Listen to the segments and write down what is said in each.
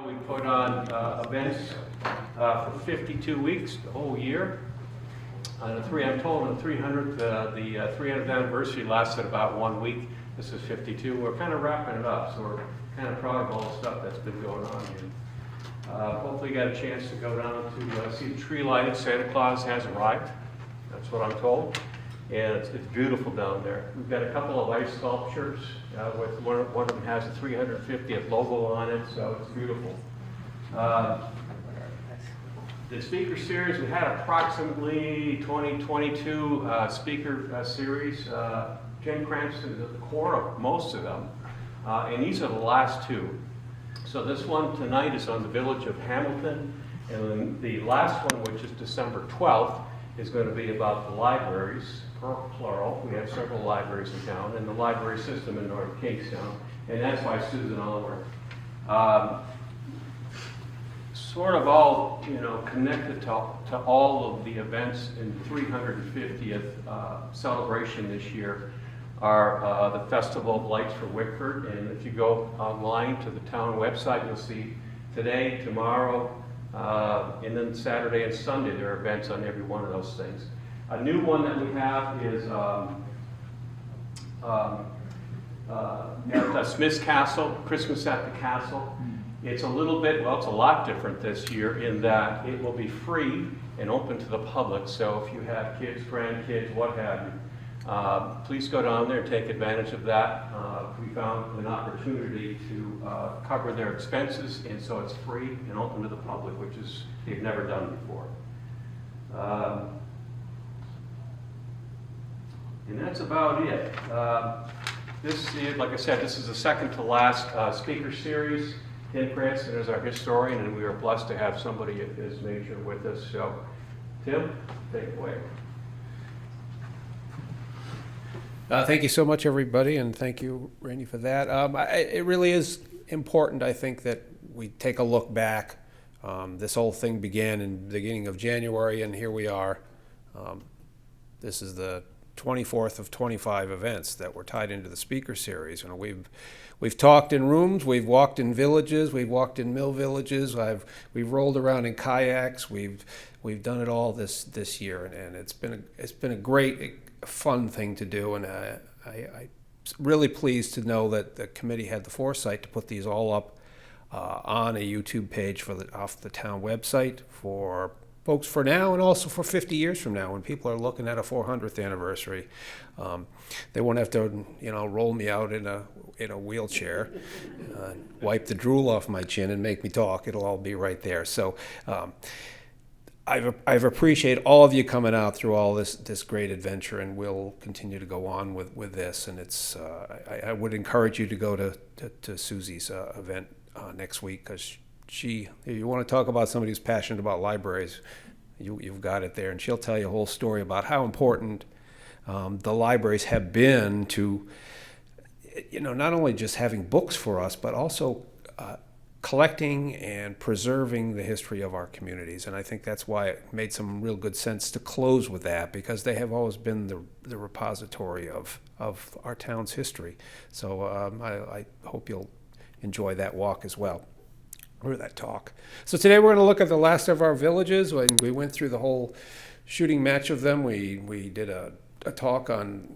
We put on events for 52 weeks, the whole year. I'm told on the 300th anniversary lasted about 1 week. This is 52. We're kind of wrapping it up, so we're kind of proud of all the stuff that's been going on here. Hopefully you got a chance to go down to see the tree lighting. Santa Claus has arrived. That's what I'm told. And it's beautiful down there. We've got a couple of ice sculptures. With one of them has a 350th logo on it, so it's beautiful. The speaker series, we had approximately 22 speaker series. Jen Cranston is at the core of most of them, and these are the last two. So this one tonight is on the village of Hamilton, and then the last one, which is December 12th, is going to be about the libraries, plural. We have several libraries in town, and the library system in North Kingstown, and that's by Susan Oliver. Sort of all, connected to all of the events in 350th celebration this year are the Festival of Lights for Wickford. And if you go online to the town website, you'll see today, tomorrow, and then Saturday and Sunday there are events on every one of those things. A new one that we have is at Smith's Castle, Christmas at the Castle. It's a little bit, well, it's a lot different this year in that it will be free and open to the public. So if you have kids, grandkids, what have you, please go down there and take advantage of that. We found an opportunity to cover their expenses, and so it's free and open to the public, which is they've never done before. And that's about it. Like I said, this is the second to last speaker series. Tim Cranston is our historian, and we are blessed to have somebody of his nature with us. So, Tim, take it away. Thank you so much, everybody, and thank you, Randy, for that. It really is important, I think, that we take a look back. This whole thing began in the beginning of January, and here we are. This is the 24th of 25 events that were tied into the speaker series. We've talked in rooms, we've walked in villages, we've walked in mill villages, we've rolled around in kayaks, we've done it all this year, and it's been a great, fun thing to do, and I'm really pleased to know that the committee had the foresight to put these all up on a YouTube page off the town website for folks for now, and also for 50 years from now when people are looking at a 400th anniversary. They won't have to, roll me out in a wheelchair, wipe the drool off my chin and make me talk. It'll all be right there. So I've appreciated all of you coming out through all this great adventure, and we'll continue to go on with this. And it's I would encourage you to go to Susie's event next week, because if you want to talk about somebody who's passionate about libraries, you've got it there. And she'll tell you a whole story about how important the libraries have been to, not only just having books for us, but also collecting and preserving the history of our communities. And I think that's why it made some real good sense to close with that, because they have always been the repository of our town's history. So I hope you'll enjoy that walk as well. Or that talk. So today we're going to look at the last of our villages. We went through the whole shooting match of them. We did a talk on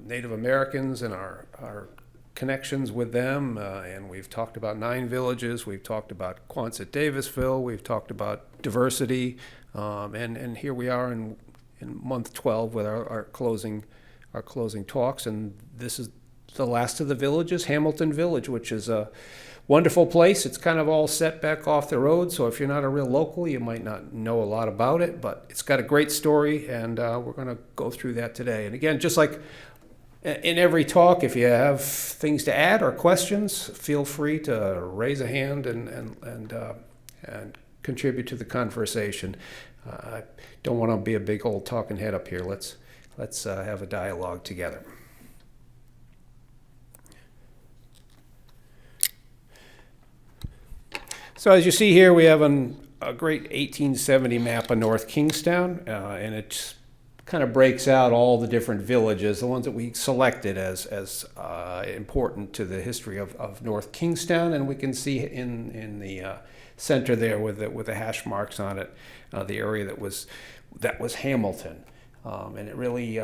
Native Americans and our connections with them, and we've talked about 9 villages. We've talked about Quonset Davisville. We've talked about diversity, and here we are in month 12 with our closing talks. And this is the last of the villages, Hamilton Village, which is a wonderful place. It's kind of all set back off the road, so if you're not a real local, you might not know a lot about it, but it's got a great story, and we're going to go through that today. And again, just like in every talk, if you have things to add or questions, feel free to raise a hand and contribute to the conversation. I don't want to be a big old talking head up here. Let's have a dialogue together. So as you see here, we have a great 1870 map of North Kingstown, and it's kind of breaks out all the different villages, the ones that we selected as important to the history of North Kingstown, and we can see in the center there with the hash marks on it, the area that was Hamilton, and it really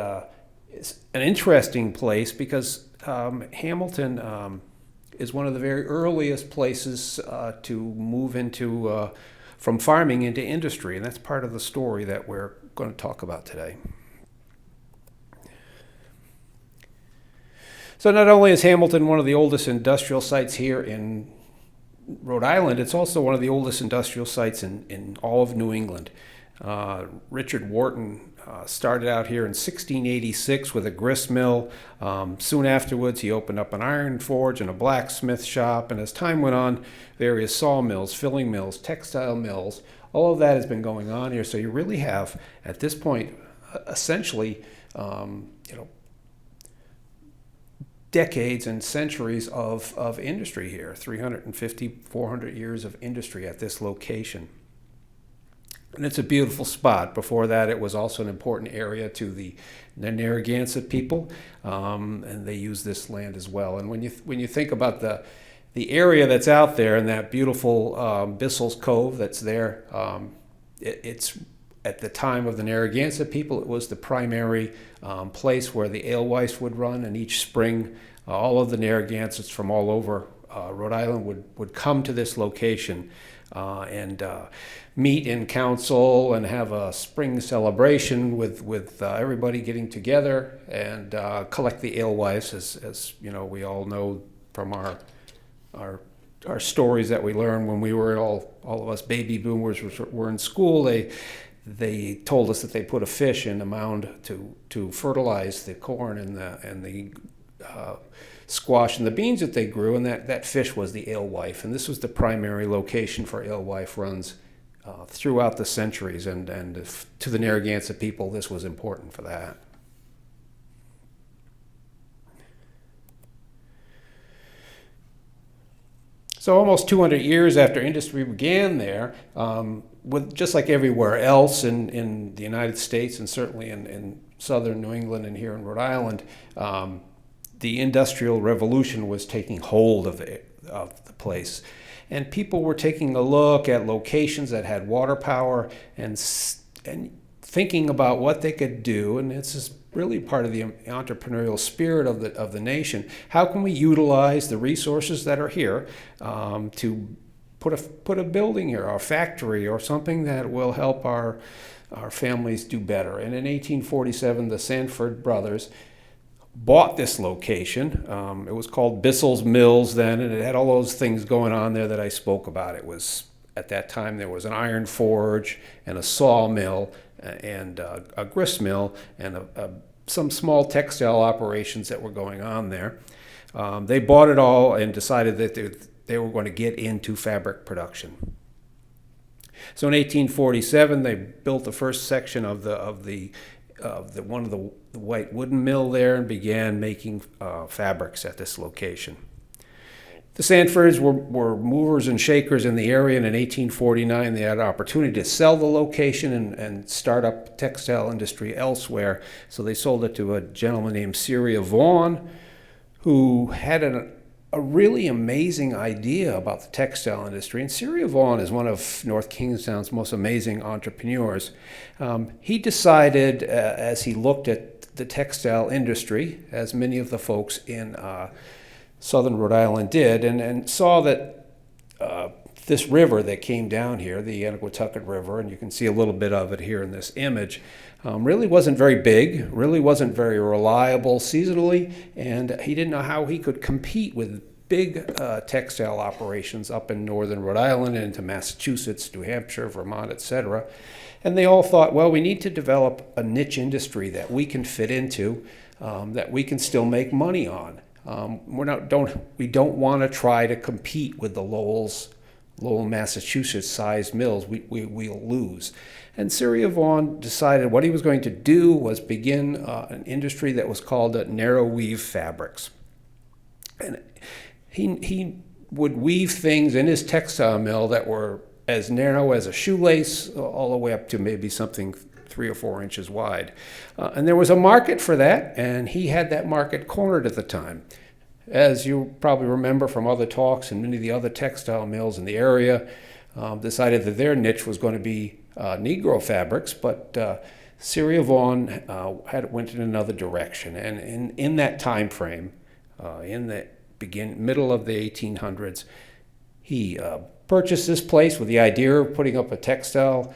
is an interesting place because Hamilton is one of the very earliest places to move into from farming into industry, and that's part of the story that we're going to talk about today. So not only is Hamilton one of the oldest industrial sites here in Rhode Island, it's also one of the oldest industrial sites in all of New England. Richard Wharton started out here in 1686 with a grist mill. Soon afterwards, he opened up an iron forge and a blacksmith shop, and as time went on, various sawmills, filling mills, textile mills, all of that has been going on here. So you really have, at this point, essentially, decades and centuries of industry here, 350, 400 years of industry at this location. And it's a beautiful spot. Before that, it was also an important area to the Narragansett people, and they use this land as well. And when you think about the area that's out there and that beautiful Bissell's Cove that's there, it's at the time of the Narragansett people, it was the primary place where the alewife would run, and each spring, all of the Narragansetts from all over Rhode Island would come to this location and meet in council and have a spring celebration with everybody getting together and collect the alewives, as you know, we all know from our stories that we learned when we were all of us baby boomers were in school. They told us that they put a fish in a mound to fertilize the corn and the squash and the beans that they grew, and that fish was the alewife. And this was the primary location for alewife runs throughout the centuries, and to the Narragansett people, this was important for that. So almost 200 years after industry began there, with just like everywhere else in the United States and certainly in southern New England and here in Rhode Island, the Industrial Revolution was taking hold of the place. And people were taking a look at locations that had water power and thinking about what they could do, and this is really part of the entrepreneurial spirit of the nation. How can we utilize the resources that are here to put a building here, or a factory, or something that will help our families do better? And in 1847, the Sanford brothers bought this location. It was called Bissell's Mills then, and it had all those things going on there that I spoke about. It was, at that time, there was an iron forge and a sawmill and a grist mill and some small textile operations that were going on there. They bought it all and decided that they were going to get into fabric production. So in 1847, they built the first section of the white wooden mill there and began making fabrics at this location. The Sanfords were movers and shakers in the area, and in 1849 they had an opportunity to sell the location and start up textile industry elsewhere. So they sold it to a gentleman named Syria Vaughan, who had a really amazing idea about the textile industry. And Syria Vaughan is one of North Kingstown's most amazing entrepreneurs. He decided, as he looked at the textile industry, as many of the folks in southern Rhode Island did, and saw that this river that came down here, the Annaquatucket River, and you can see a little bit of it here in this image, really wasn't very big, really wasn't very reliable seasonally, and he didn't know how he could compete with big textile operations up in northern Rhode Island and into Massachusetts, New Hampshire, Vermont, etc. And they all thought, well, we need to develop a niche industry that we can fit into, that we can still make money on. We don't want to try to compete with the Lowell, Massachusetts sized mills. We'll lose. And Syria Vaughan decided what he was going to do was begin an industry that was called narrow weave fabrics. And he would weave things in his textile mill that were as narrow as a shoelace, all the way up to maybe something 3 or 4 inches wide. And there was a market for that, and he had that market cornered at the time. As you probably remember from other talks, and many of the other textile mills in the area decided that their niche was going to be Negro fabrics, but Syria Vaughan went in another direction. And in that time frame, in the middle of the 1800s, he purchased this place with the idea of putting up a textile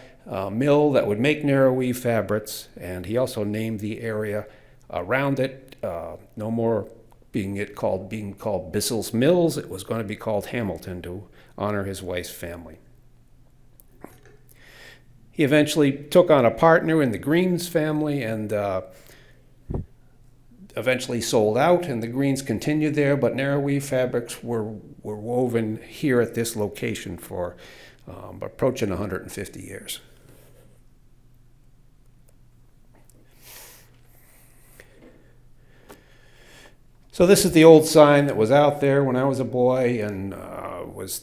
mill that would make narrow weave fabrics, and he also named the area around it. No more being called Bissell's Mills. It was going to be called Hamilton to honor his wife's family. He eventually took on a partner in the Greens family and eventually sold out, and the Greens continued there, but narrow weave fabrics were woven here at this location for approaching 150 years. So this is the old sign that was out there when I was a boy, and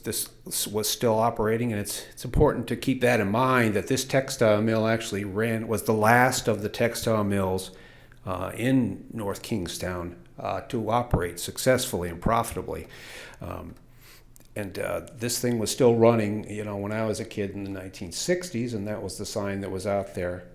this was still operating. And it's important to keep that in mind, that this textile mill actually was the last of the textile mills in North Kingstown to operate successfully and profitably. And this thing was still running, when I was a kid in the 1960s, and that was the sign that was out there.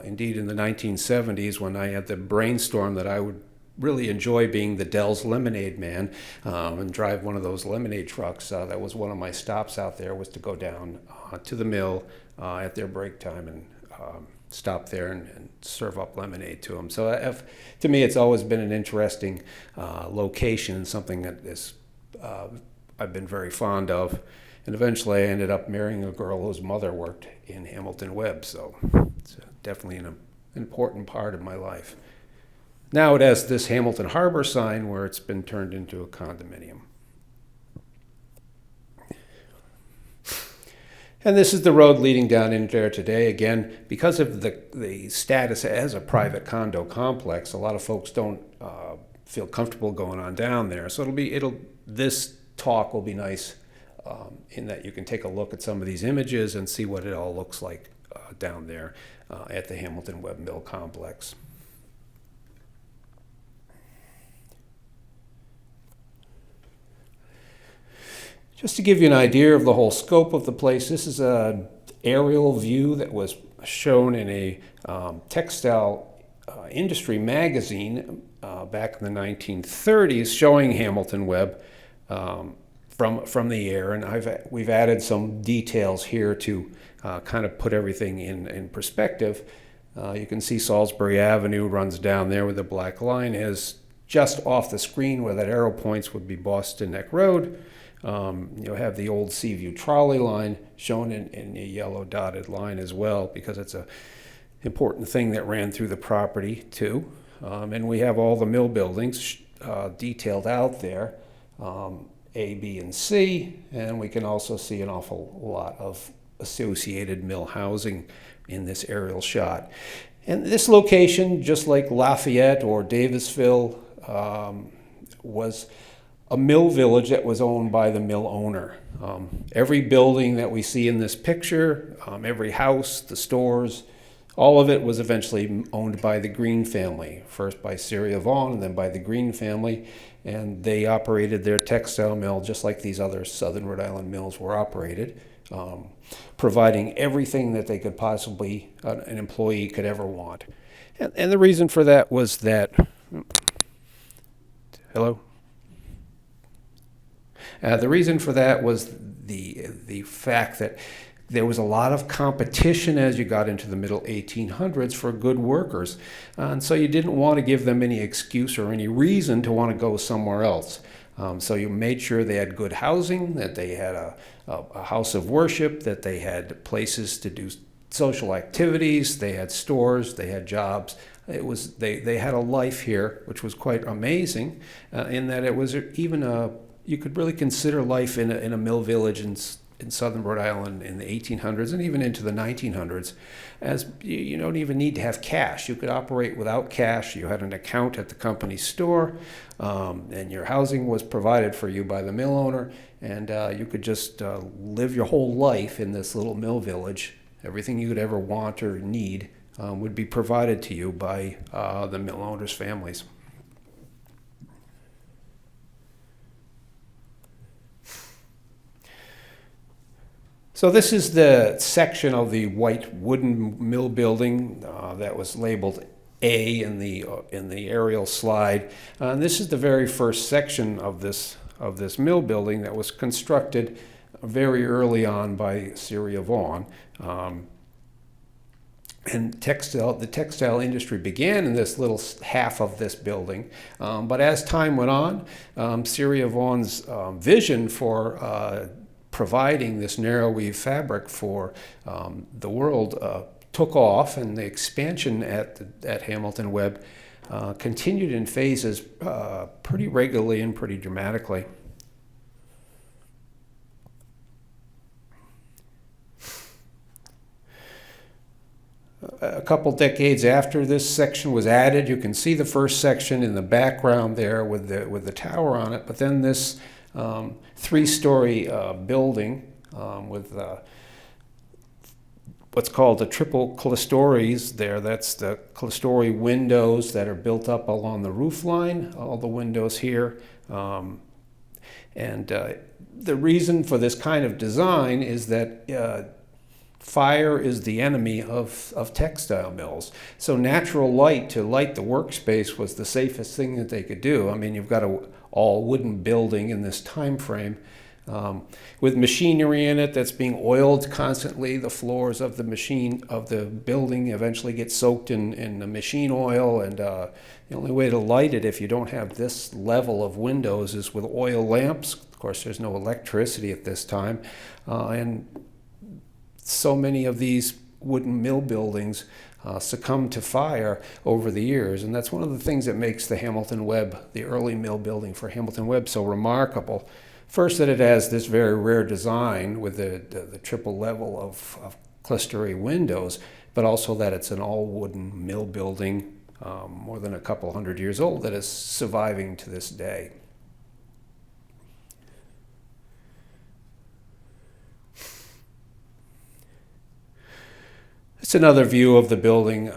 Indeed, in the 1970s, when I had the brainstorm that I would really enjoy being the Dell's lemonade man and drive one of those lemonade trucks. That was one of my stops out there, was to go down to the mill at their break time and stop there and serve up lemonade to them. So to me, it's always been an interesting location and something that I've been very fond of. And eventually I ended up marrying a girl whose mother worked in Hamilton Webb. So it's definitely an important part of my life. Now it has this Hamilton Harbor sign where it's been turned into a condominium. And this is the road leading down in there today. Again, because of the status as a private condo complex, a lot of folks don't feel comfortable going on down there. So this talk will be nice in that you can take a look at some of these images and see what it all looks like down there at the Hamilton Webb Mill complex. Just to give you an idea of the whole scope of the place, this is an aerial view that was shown in a textile industry magazine back in the 1930s, showing Hamilton Webb from the air. And we've added some details here to kind of put everything in perspective. You can see Salisbury Avenue runs down there where the black line is. Just off the screen where that arrow points would be Boston Neck Road. You'll have the old Seaview trolley line shown in a yellow dotted line as well, because it's an important thing that ran through the property too. And we have all the mill buildings detailed out there, A, B, and C, and we can also see an awful lot of associated mill housing in this aerial shot. And this location, just like Lafayette or Davisville, was a mill village that was owned by the mill owner. Every building that we see in this picture, every house, the stores, all of it was eventually owned by the Green family, first by Syria Vaughan and then by the Green family, and they operated their textile mill just like these other Southern Rhode Island mills were operated, providing everything that they could possibly, an employee could ever want. And the reason for that was that, hello? The reason for that was the fact that there was a lot of competition as you got into the middle 1800s for good workers. And so you didn't want to give them any excuse or any reason to want to go somewhere else. So you made sure they had good housing, that they had a house of worship, that they had places to do social activities, they had stores, they had jobs. They had a life here, which was quite amazing, in that it was even you could really consider life in a mill village in Southern Rhode Island in the 1800s and even into the 1900s, as you don't even need to have cash. You could operate without cash. You had an account at the company store, and your housing was provided for you by the mill owner, and you could just live your whole life in this little mill village. Everything you could ever want or need would be provided to you by the mill owners' families. So this is the section of the white wooden mill building that was labeled A in the aerial slide. And this is the very first section of this mill building that was constructed very early on by Syria Vaughan. And the textile industry began in this little half of this building. But as time went on, Syria Vaughan's vision for providing this narrow weave fabric for the world took off, and the expansion at Hamilton Webb continued in phases pretty regularly and pretty dramatically. A couple decades after this section was added, you can see the first section in the background there with the tower on it, but then this three-story building with what's called the triple clerestories there. That's the clerestory windows that are built up along the roof line, all the windows here. The reason for this kind of design is that fire is the enemy of textile mills. So natural light to light the workspace was the safest thing that they could do. I mean, you've got a all wooden building in this time frame with machinery in it that's being oiled constantly. The floors of the building eventually get soaked in the machine oil, and the only way to light it if you don't have this level of windows is with oil lamps. Of course, there's no electricity at this time, and so many of these wooden mill buildings succumbed to fire over the years, and that's one of the things that makes the Hamilton Webb, the early mill building for Hamilton Webb, so remarkable. First, that it has this very rare design with the triple level of clerestory windows, but also that it's an all wooden mill building, more than a couple hundred years old, that is surviving to this day. It's another view of the building.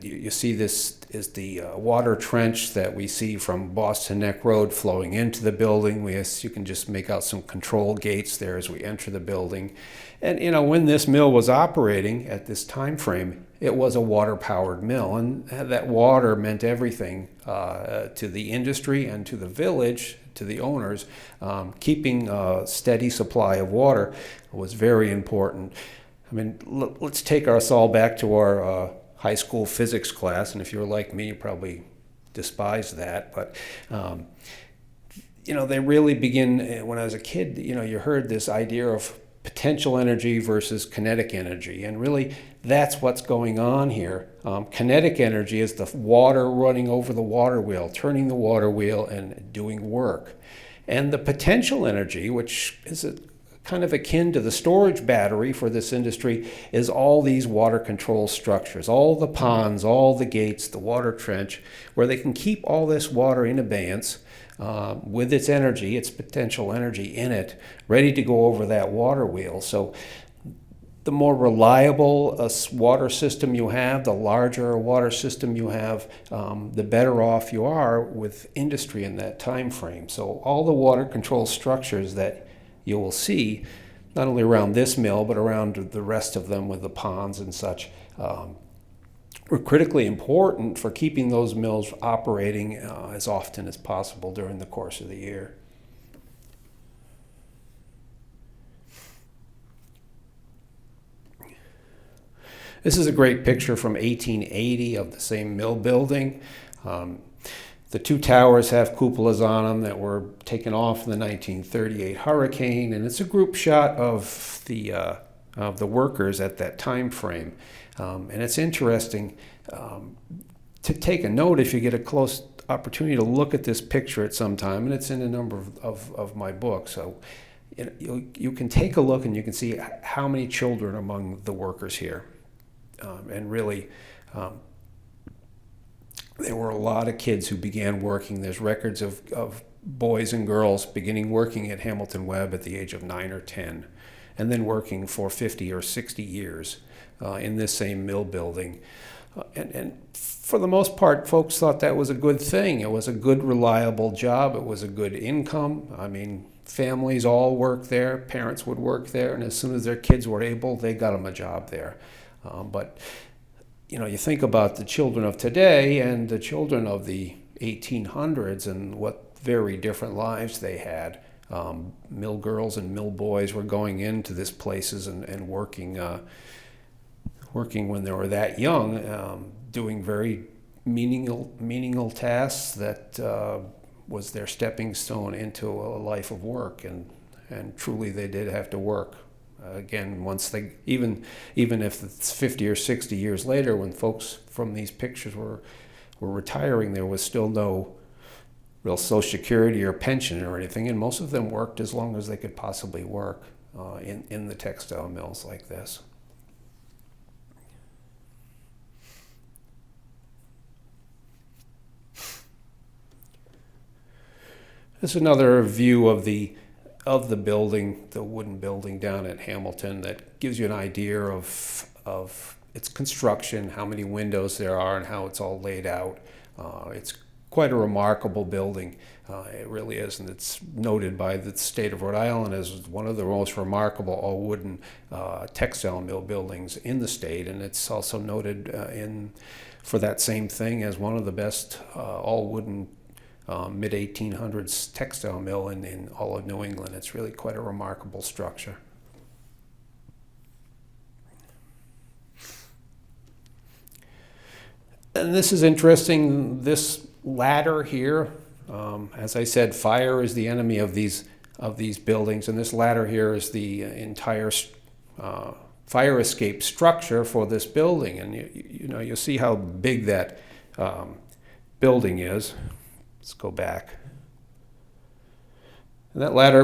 You see this is the water trench that we see from Boston Neck Road flowing into the building. You can just make out some control gates there as we enter the building. And when this mill was operating at this time frame, it was a water-powered mill, and that water meant everything to the industry and to the village, to the owners. Keeping a steady supply of water was very important. I mean, let's take us all back to our high school physics class, and if you're like me, you probably despise that. But they really begin when I was a kid. You heard this idea of potential energy versus kinetic energy, and really that's what's going on here. Kinetic energy is the water running over the water wheel, turning the water wheel and doing work, and the potential energy, which is kind of akin to the storage battery for this industry, is all these water control structures, all the ponds, all the gates, the water trench, where they can keep all this water in abeyance with its energy, its potential energy in it, ready to go over that water wheel. So the more reliable a water system you have, the larger a water system you have, the better off you are with industry in that time frame. So all the water control structures that you will see, not only around this mill, but around the rest of them with the ponds and such, were critically important for keeping those mills operating as often as possible during the course of the year. This is a great picture from 1880 of the same mill building. The two towers have cupolas on them that were taken off in the 1938 hurricane, and it's a group shot of the workers at that time frame. And it's interesting to take a note if you get a close opportunity to look at this picture at some time, and it's in a number of my books. So you can take a look and you can see how many children among the workers here. And really, there were a lot of kids who began working. There's records of boys and girls beginning working at Hamilton Webb at the age of 9 or 10, and then working for 50 or 60 years in this same mill building. And for the most part, folks thought that was a good thing. It was a good, reliable job. It was a good income. I mean, families all worked there. Parents would work there, and as soon as their kids were able, they got them a job there. But you think about the children of today and the children of the 1800s and what very different lives they had. Mill girls and mill boys were going into these places and working when they were that young, doing very meaningful tasks that was their stepping stone into a life of work, and truly they did have to work. Again, once they even if it's 50 or 60 years later, when folks from these pictures were retiring, there was still no real Social Security or pension or anything, and most of them worked as long as they could possibly work in the textile mills like this. This is another view of the building, the wooden building down at Hamilton, that gives you an idea of its construction, how many windows there are, and how it's all laid out. It's quite a remarkable building. It really is, and it's noted by the state of Rhode Island as one of the most remarkable all-wooden textile mill buildings in the state, and it's also noted for that same thing as one of the best all-wooden mid-1800s textile mill in all of New England. It's really quite a remarkable structure. And this is interesting, this ladder here, as I said, fire is the enemy of these buildings, and this ladder here is the entire fire escape structure for this building. And you'll see how big that building is. Let's go back. And that ladder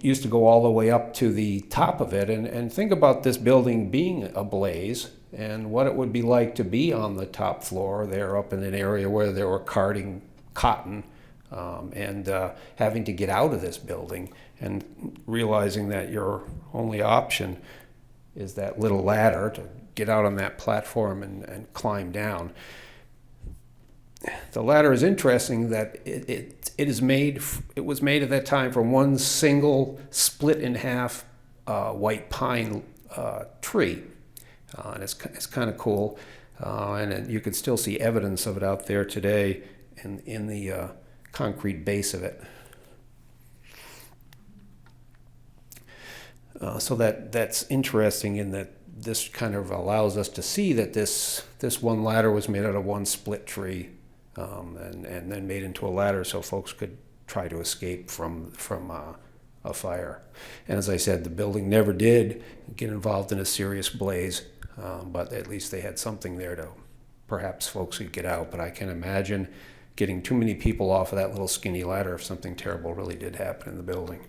used to go all the way up to the top of it. And think about this building being ablaze and what it would be like to be on the top floor there, up in an area where they were carting cotton, and having to get out of this building and realizing that your only option is that little ladder to get out on that platform and climb down. The ladder is interesting that it was made at that time from one single split in half white pine tree, and it's kind of cool, and you can still see evidence of it out there today in the concrete base of it. So that's interesting in that this kind of allows us to see that this one ladder was made out of one split tree. And then made into a ladder so folks could try to escape from a fire. And as I said, the building never did get involved in a serious blaze, but at least they had something there to perhaps folks could get out. But I can imagine getting too many people off of that little skinny ladder if something terrible really did happen in the building.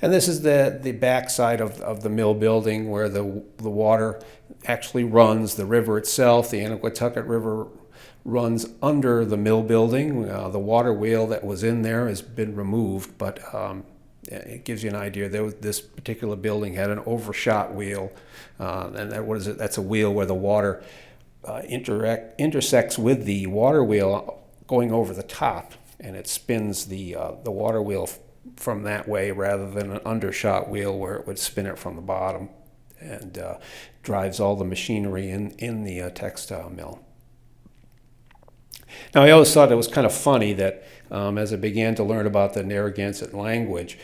And this is the back side of the mill building where the water actually runs. The river itself, the Anaquatucket River, runs under the mill building. The water wheel that was in there has been removed, but it gives you an idea. This particular building had an overshot wheel, and that's a wheel where the water intersects with the water wheel going over the top, and it spins the water wheel from that way rather than an undershot wheel where it would spin it from the bottom, and drives all the machinery in the textile mill. Now, I always thought it was kind of funny that as I began to learn about the Narragansett language,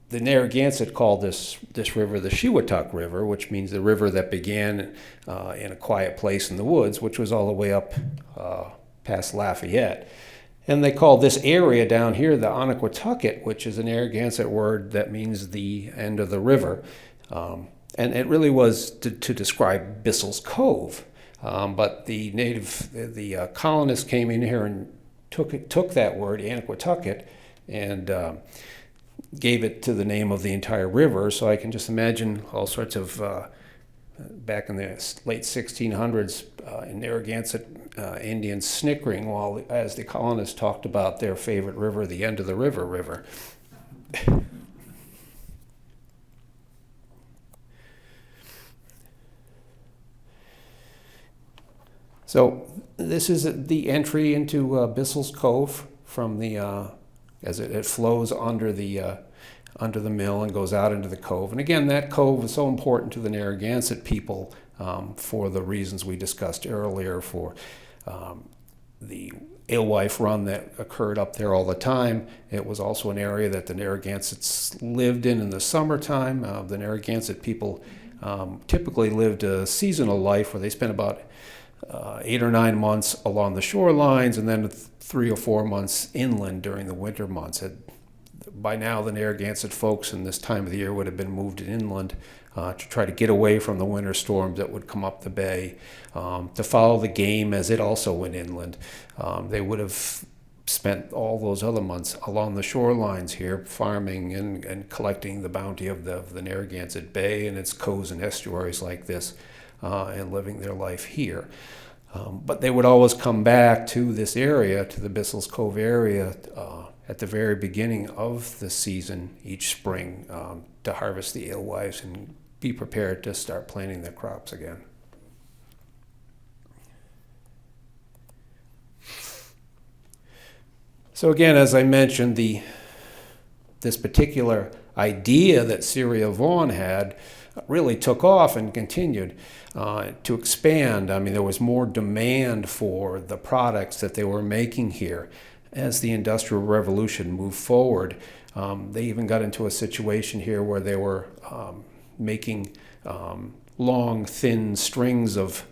the Narragansett called this river the Shiwatuck River, which means the river that began in a quiet place in the woods, which was all the way up past Lafayette. And they call this area down here the Anaquatucket, which is a Narragansett word that means the end of the river. And it really was to describe Bissell's Cove. But the colonists came in here and took that word, Anaquatucket, and gave it to the name of the entire river. So I can just imagine all sorts of back in the late 1600s in Narragansett, Indians snickering while, as the colonists talked about their favorite river, the end of the river. So this is the entry into Bissell's Cove from the as it flows under the mill and goes out into the cove. And again, that cove is so important to the Narragansett people for the reasons we discussed earlier, for the alewife run that occurred up there all the time. It was also an area that the Narragansetts lived in the summertime. The Narragansett people typically lived a seasonal life where they spent about 8 or 9 months along the shorelines and then 3 or 4 months inland during the winter months. By now, the Narragansett folks in this time of the year would have been moved inland to try to get away from the winter storms that would come up the bay, to follow the game as it also went inland. They would have spent all those other months along the shorelines here, farming and collecting the bounty of the Narragansett Bay and its coves and estuaries like this, and living their life here. But they would always come back to this area, to the Bissell's Cove area, at the very beginning of the season each spring, to harvest the alewives and be prepared to start planting their crops again. So again, as I mentioned, this particular idea that Syria Vaughan had really took off and continued to expand. I mean, there was more demand for the products that they were making here. As the Industrial Revolution moved forward, they even got into a situation here where they were making long, thin strings of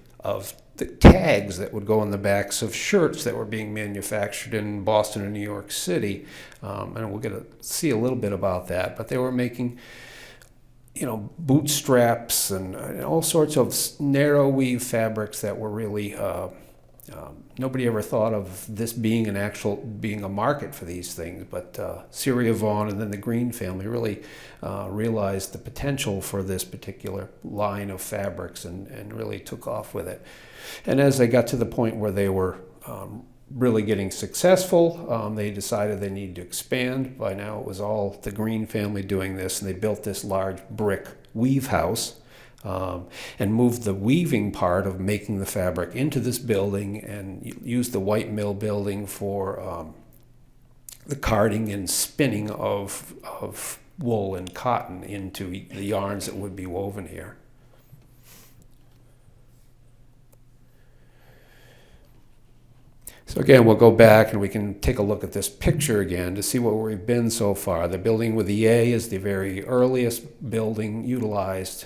the tags that would go on the backs of shirts that were being manufactured in Boston and New York City. And we'll get to see a little bit about that. But they were making, bootstraps and all sorts of narrow weave fabrics that were really nobody ever thought of this being a market for these things, but Syria Vaughan and then the Green family really realized the potential for this particular line of fabrics and really took off with it. And as they got to the point where they were really getting successful, they decided they needed to expand. By now it was all the Green family doing this, and they built this large brick weave house. And moved the weaving part of making the fabric into this building and used the white mill building for the carding and spinning of wool and cotton into the yarns that would be woven here. So again, we'll go back and we can take a look at this picture again to see where we've been so far. The building with the A is the very earliest building utilized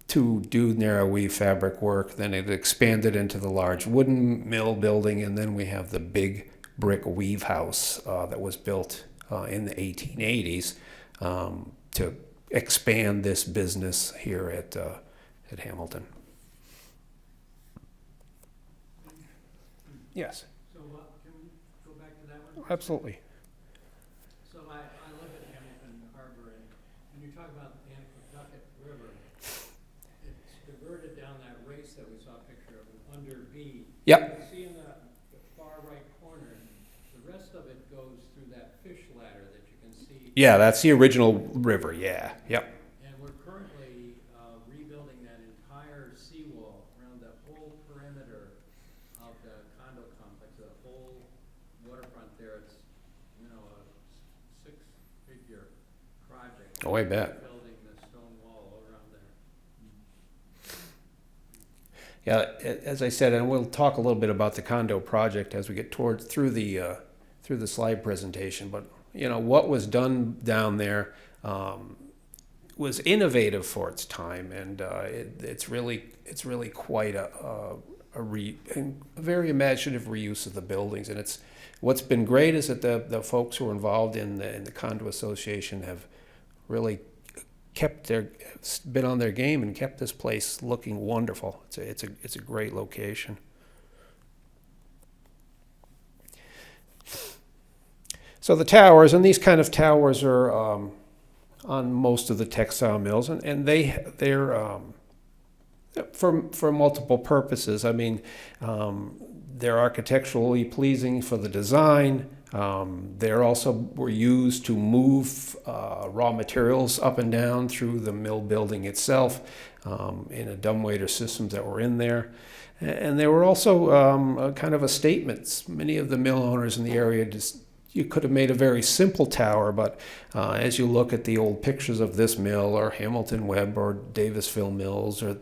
to do narrow weave fabric work. Then it expanded into the large wooden mill building, and then we have the big brick weave house that was built in the 1880s to expand this business here at Hamilton. Yes. So can we go back to that one? Absolutely. So I live at Hamilton Harbor, and when you talk about the Nantucket River, it's diverted down that race that we saw a picture of under B. Yep. You can see in the far right corner, the rest of it goes through that fish ladder that you can see. Yeah, that's the original river. Yeah. Yep. And we're currently rebuilding that entire seawall around the whole perimeter of the condo complex, the whole waterfront there. It's, a six-figure project. Oh, I bet. Building the stone wall all around there. Yeah, as I said, and we'll talk a little bit about the condo project as we get through the slide presentation. But what was done down there was innovative for its time, and it's really quite a very imaginative reuse of the buildings. And what's been great is that the folks who are involved in the condo association have really been on their game and kept this place looking wonderful. It's a great location. So the towers, and these kind of towers are most of the textile mills, and they're for multiple purposes. I mean, they're architecturally pleasing for the design. They're also were used to move raw materials up and down through the mill building itself in a dumbwaiter systems that were in there. And they were also a kind of a statement. Many of the mill owners in the area you could have made a very simple tower, but as you look at the old pictures of this mill or Hamilton Webb or Davisville Mills or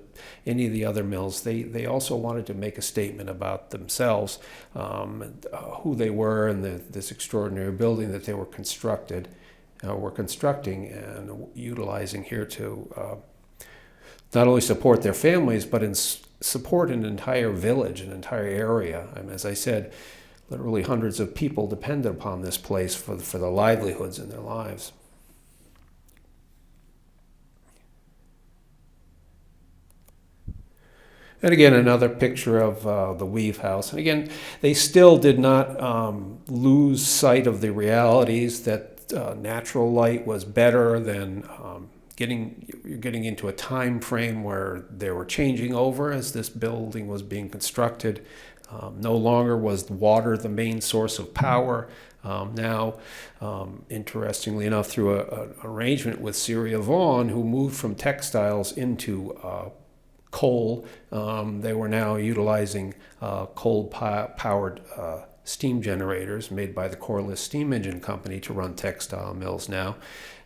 any of the other mills, they also wanted to make a statement about themselves, who they were, and this extraordinary building that they were constructing and utilizing here to not only support their families, but support an entire village, an entire area. I mean, as I said, literally hundreds of people depended upon this place for their livelihoods and their lives. And again, another picture of the weave house. And again, they still did not lose sight of the realities that natural light was better than getting into a time frame where they were changing over as this building was being constructed. No longer was water the main source of power. Now, interestingly enough, through an arrangement with Syria Vaughan, who moved from textiles into coal, they were now utilizing coal-powered steam generators made by the Corliss Steam Engine Company to run textile mills now.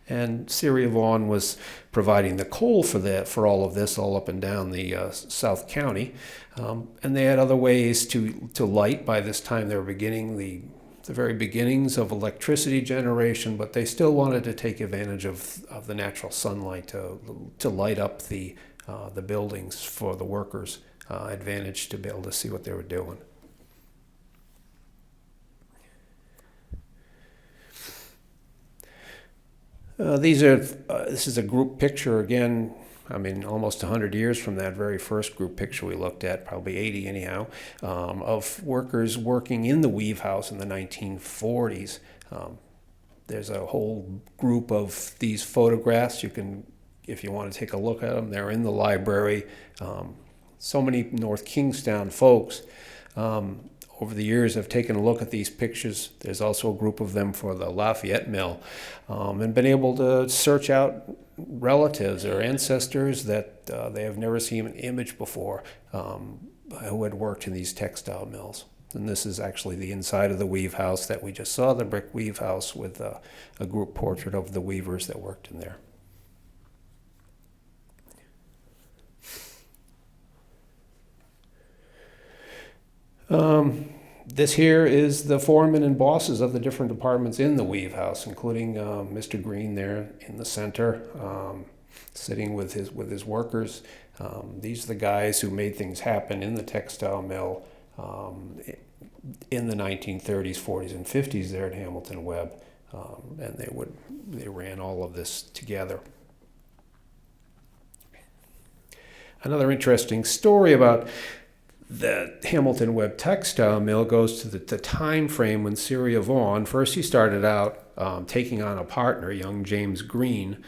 And Syria Vaughan was providing the coal for all of this, all up and down the South County. And they had other ways to light. By this time, they were beginning the very beginnings of electricity generation, but they still wanted to take advantage of the natural sunlight to light up the buildings for the workers' advantage to be able to see what they were doing. This is a group picture again. I mean, almost 100 years from that very first group picture we looked at, probably 80 anyhow, of workers working in the weave house in the 1940s. There's a whole group of these photographs. You can, if you want to take a look at them, they're in the library. So many North Kingstown folks over the years have taken a look at these pictures. There's also a group of them for the Lafayette Mill, and been able to search out relatives or ancestors that they have never seen an image before, who had worked in these textile mills. And this is actually the inside of the weave house that we just saw, the brick weave house, with a group portrait of the weavers that worked in there. This here is the foremen and bosses of the different departments in the weave house, including Mr. Green there in the center, sitting with his workers. These are the guys who made things happen in the textile mill in the 1930s, 40s, and 50s there at Hamilton Webb, and they ran all of this together. Another interesting story about the Hamilton Webb textile mill goes to the time frame when Syria Vaughan, first he started out taking on a partner, young James Green.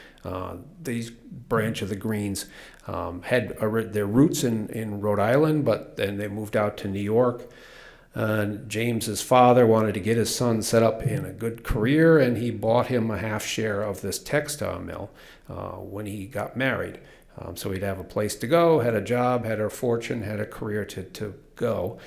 These branch of the Greens had their roots in Rhode Island, but then they moved out to New York. James's father wanted to get his son set up in a good career, and he bought him a half share of this textile mill when he got married. So he'd have a place to go, had a job, had a fortune, had a career to go.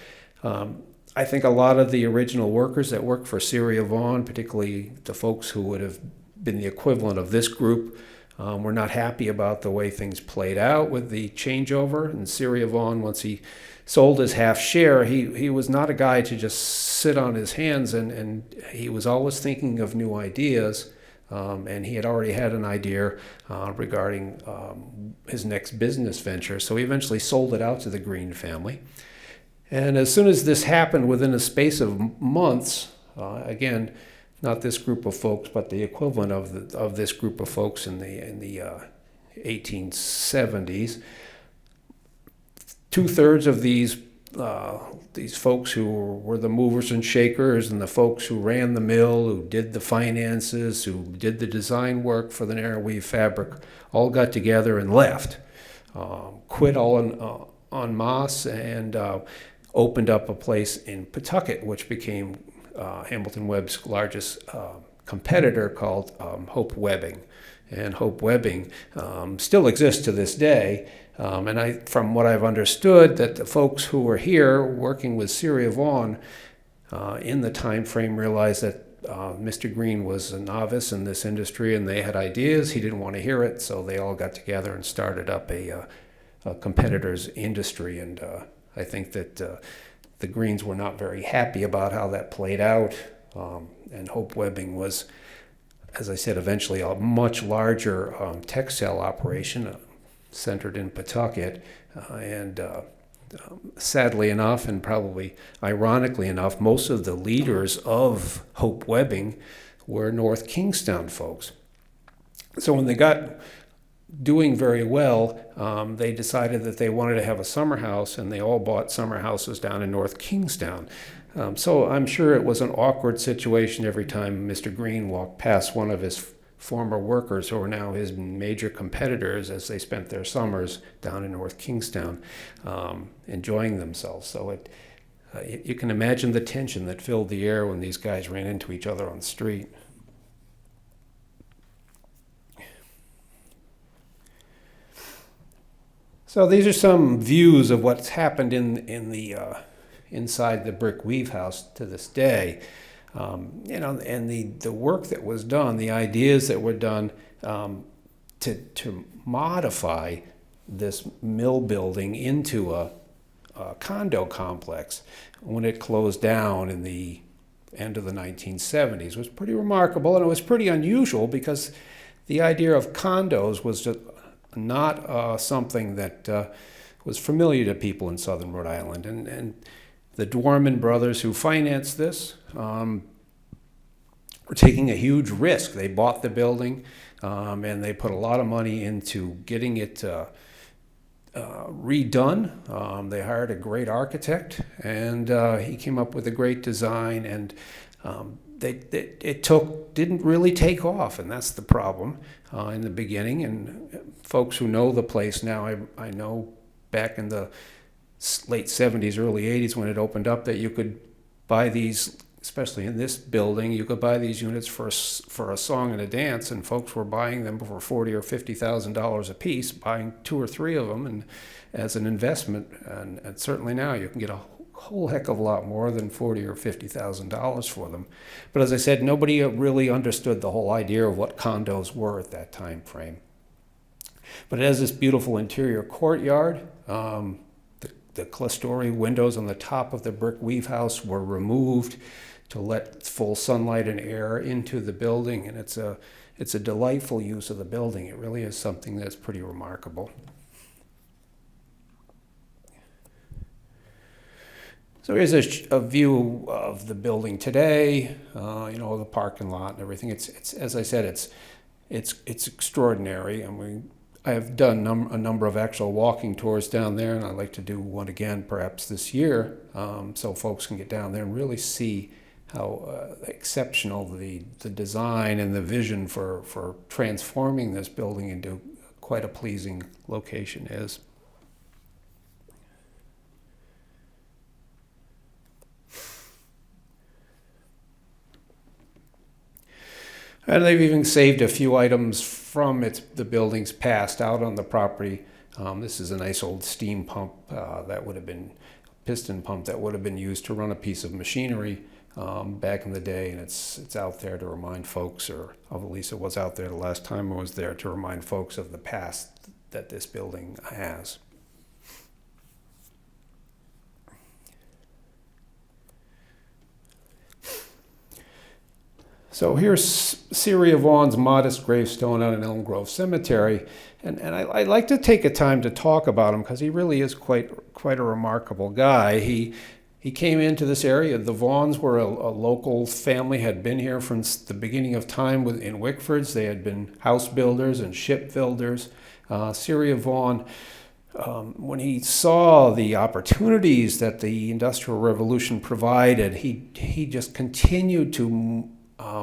I think a lot of the original workers that worked for Syria Vaughan, particularly the folks who would have been the equivalent of this group, were not happy about the way things played out with the changeover. And Syria Vaughan, once he sold his half share, he was not a guy to just sit on his hands, and he was always thinking of new ideas. And he had already had an idea regarding his next business venture, so he eventually sold it out to the Green family. And as soon as this happened, within a space of months, again, not this group of folks, but the equivalent of this group of folks in the 1870s, 2/3 of these these folks who were the movers and shakers, and the folks who ran the mill, who did the finances, who did the design work for the narrow weave fabric, all got together and left, quit all en masse, and opened up a place in Pawtucket, which became Hamilton Webb's largest competitor, called Hope Webbing. And Hope Webbing still exists to this day. And from what I've understood, that the folks who were here working with Syria Vaughan in the time frame realized that Mr. Green was a novice in this industry, and they had ideas. He didn't want to hear it, so they all got together and started up a competitor's industry. And I think that the Greens were not very happy about how that played out. And Hope Webbing was, as I said, eventually a much larger textile operation centered in Pawtucket. And sadly enough, and probably ironically enough, most of the leaders of Hope Webbing were North Kingstown folks. So when they got doing very well, they decided that they wanted to have a summer house, and they all bought summer houses down in North Kingstown. So I'm sure it was an awkward situation every time Mr. Green walked past one of his former workers, who are now his major competitors, as they spent their summers down in North Kingstown enjoying themselves. So you can imagine the tension that filled the air when these guys ran into each other on the street. So these are some views of what's happened in the inside the brick weave house to this day. And the work that was done, the ideas that were done to modify this mill building into a condo complex when it closed down in the end of the 1970s was pretty remarkable, and it was pretty unusual because the idea of condos was just not something that was familiar to people in southern Rhode Island. And the Dwarman brothers who financed this were taking a huge risk. They bought the building, and they put a lot of money into getting it redone. They hired a great architect, and he came up with a great design, and didn't really take off, and that's the problem in the beginning. And folks who know the place now, I know back in the late 70s, early 80s, when it opened up, that you could buy these, especially in this building, you could buy these units for a song and a dance, and folks were buying them for $40,000 or $50,000 a piece, buying 2 or 3 of them, and as an investment. And certainly now you can get a whole heck of a lot more than $40,000 or $50,000 for them. But as I said, nobody really understood the whole idea of what condos were at that time frame. But it has this beautiful interior courtyard. The clerestory windows on the top of the brick weave house were removed to let full sunlight and air into the building, and it's a delightful use of the building. It really is something that's pretty remarkable. So here's a view of the building today. The parking lot and everything. It's as I said, it's extraordinary. I have done a number of actual walking tours down there, and I'd like to do one again perhaps this year, so folks can get down there and really see how exceptional the design and the vision for transforming this building into quite a pleasing location is. And they've even saved a few items from the building's past out on the property. This is a nice old steam pump that would have been piston pump that would have been used to run a piece of machinery back in the day, and it's out there to remind folks, or at least it was out there the last time I was there, to remind folks of the past that this building has. So here's Syria Vaughan's modest gravestone out in Elm Grove Cemetery, and I like to take a time to talk about him because he really is quite a remarkable guy. He came into this area. The Vaughans were a local family, had been here from the beginning of time in Wickford's. They had been house builders and ship builders. Syria Vaughan when he saw the opportunities that the Industrial Revolution provided, he just continued to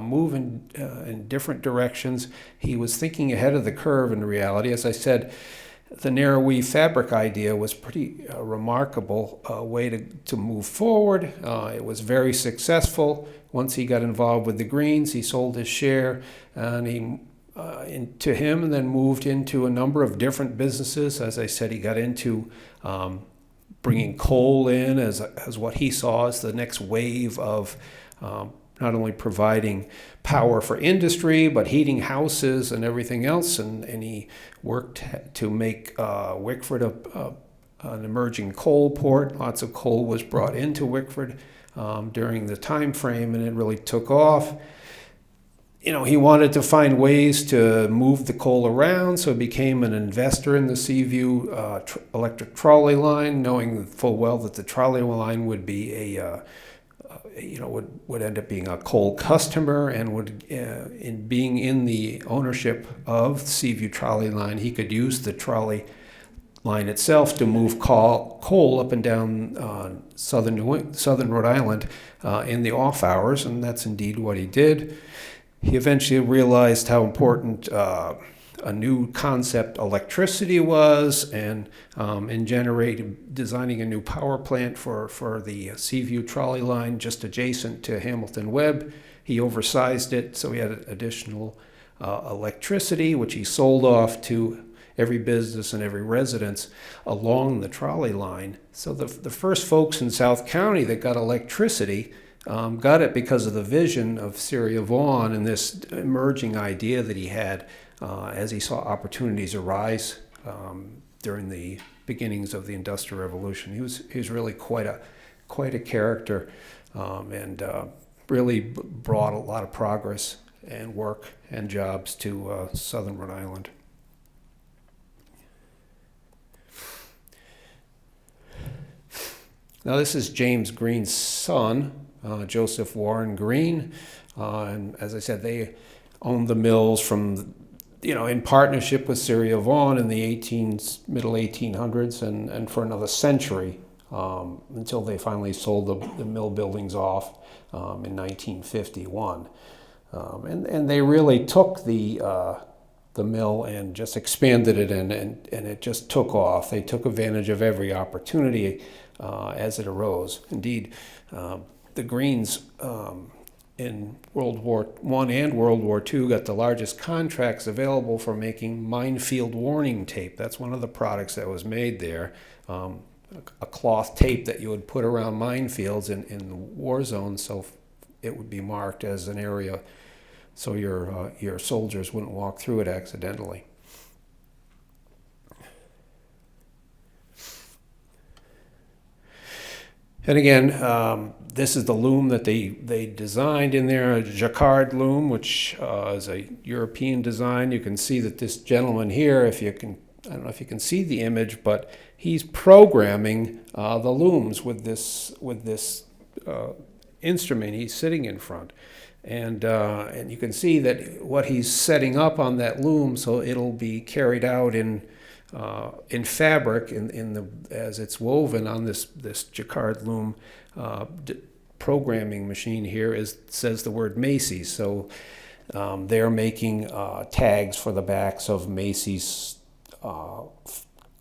move in different directions. He was thinking ahead of the curve in reality. As I said, the narrow weave fabric idea was pretty remarkable way to move forward. It was very successful. Once he got involved with the Greens, he sold his share and to him, and then moved into a number of different businesses. As I said, he got into bringing coal in as what he saw as the next wave of not only providing power for industry, but heating houses and everything else. And he worked to make Wickford an emerging coal port. Lots of coal was brought into Wickford during the time frame, and it really took off. He wanted to find ways to move the coal around, so he became an investor in the Seaview electric trolley line, knowing full well that the trolley line would be would end up being a coal customer, and would, in being in the ownership of the Seaview trolley line, he could use the trolley line itself to move coal up and down southern Rhode Island in the off hours, and that's indeed what he did. He eventually realized how important a new concept electricity was, and in designing a new power plant for the Seaview trolley line just adjacent to Hamilton Webb. He oversized it, so he had additional electricity, which he sold off to every business and every residence along the trolley line. So the first folks in South County that got electricity got it because of the vision of Celia Vaughan and this emerging idea that he had as he saw opportunities arise during the beginnings of the Industrial Revolution. He was really quite a character, and really brought a lot of progress and work and jobs to southern Rhode Island. Now this is James Green's son, Joseph Warren Green, and as I said, they owned the mills from, in partnership with Celia Vaughan in the middle 1800s and for another century, until they finally sold the mill buildings off in 1951. And they really took the mill and just expanded it, and it just took off. They took advantage of every opportunity as it arose. Indeed, the Greens in World War I and World War II got the largest contracts available for making minefield warning tape. That's one of the products that was made there. A cloth tape that you would put around minefields in war zones, so it would be marked as an area so your soldiers wouldn't walk through it accidentally. And again, this is the loom that they designed in there, a jacquard loom, which is a European design. You can see that this gentleman here, I don't know if you can see the image, but he's programming the looms with this instrument he's sitting in front. And you can see that what he's setting up on that loom, so it'll be carried out in fabric as it's woven on this jacquard loom. Programming machine here says the word Macy's, so they're making tags for the backs of Macy's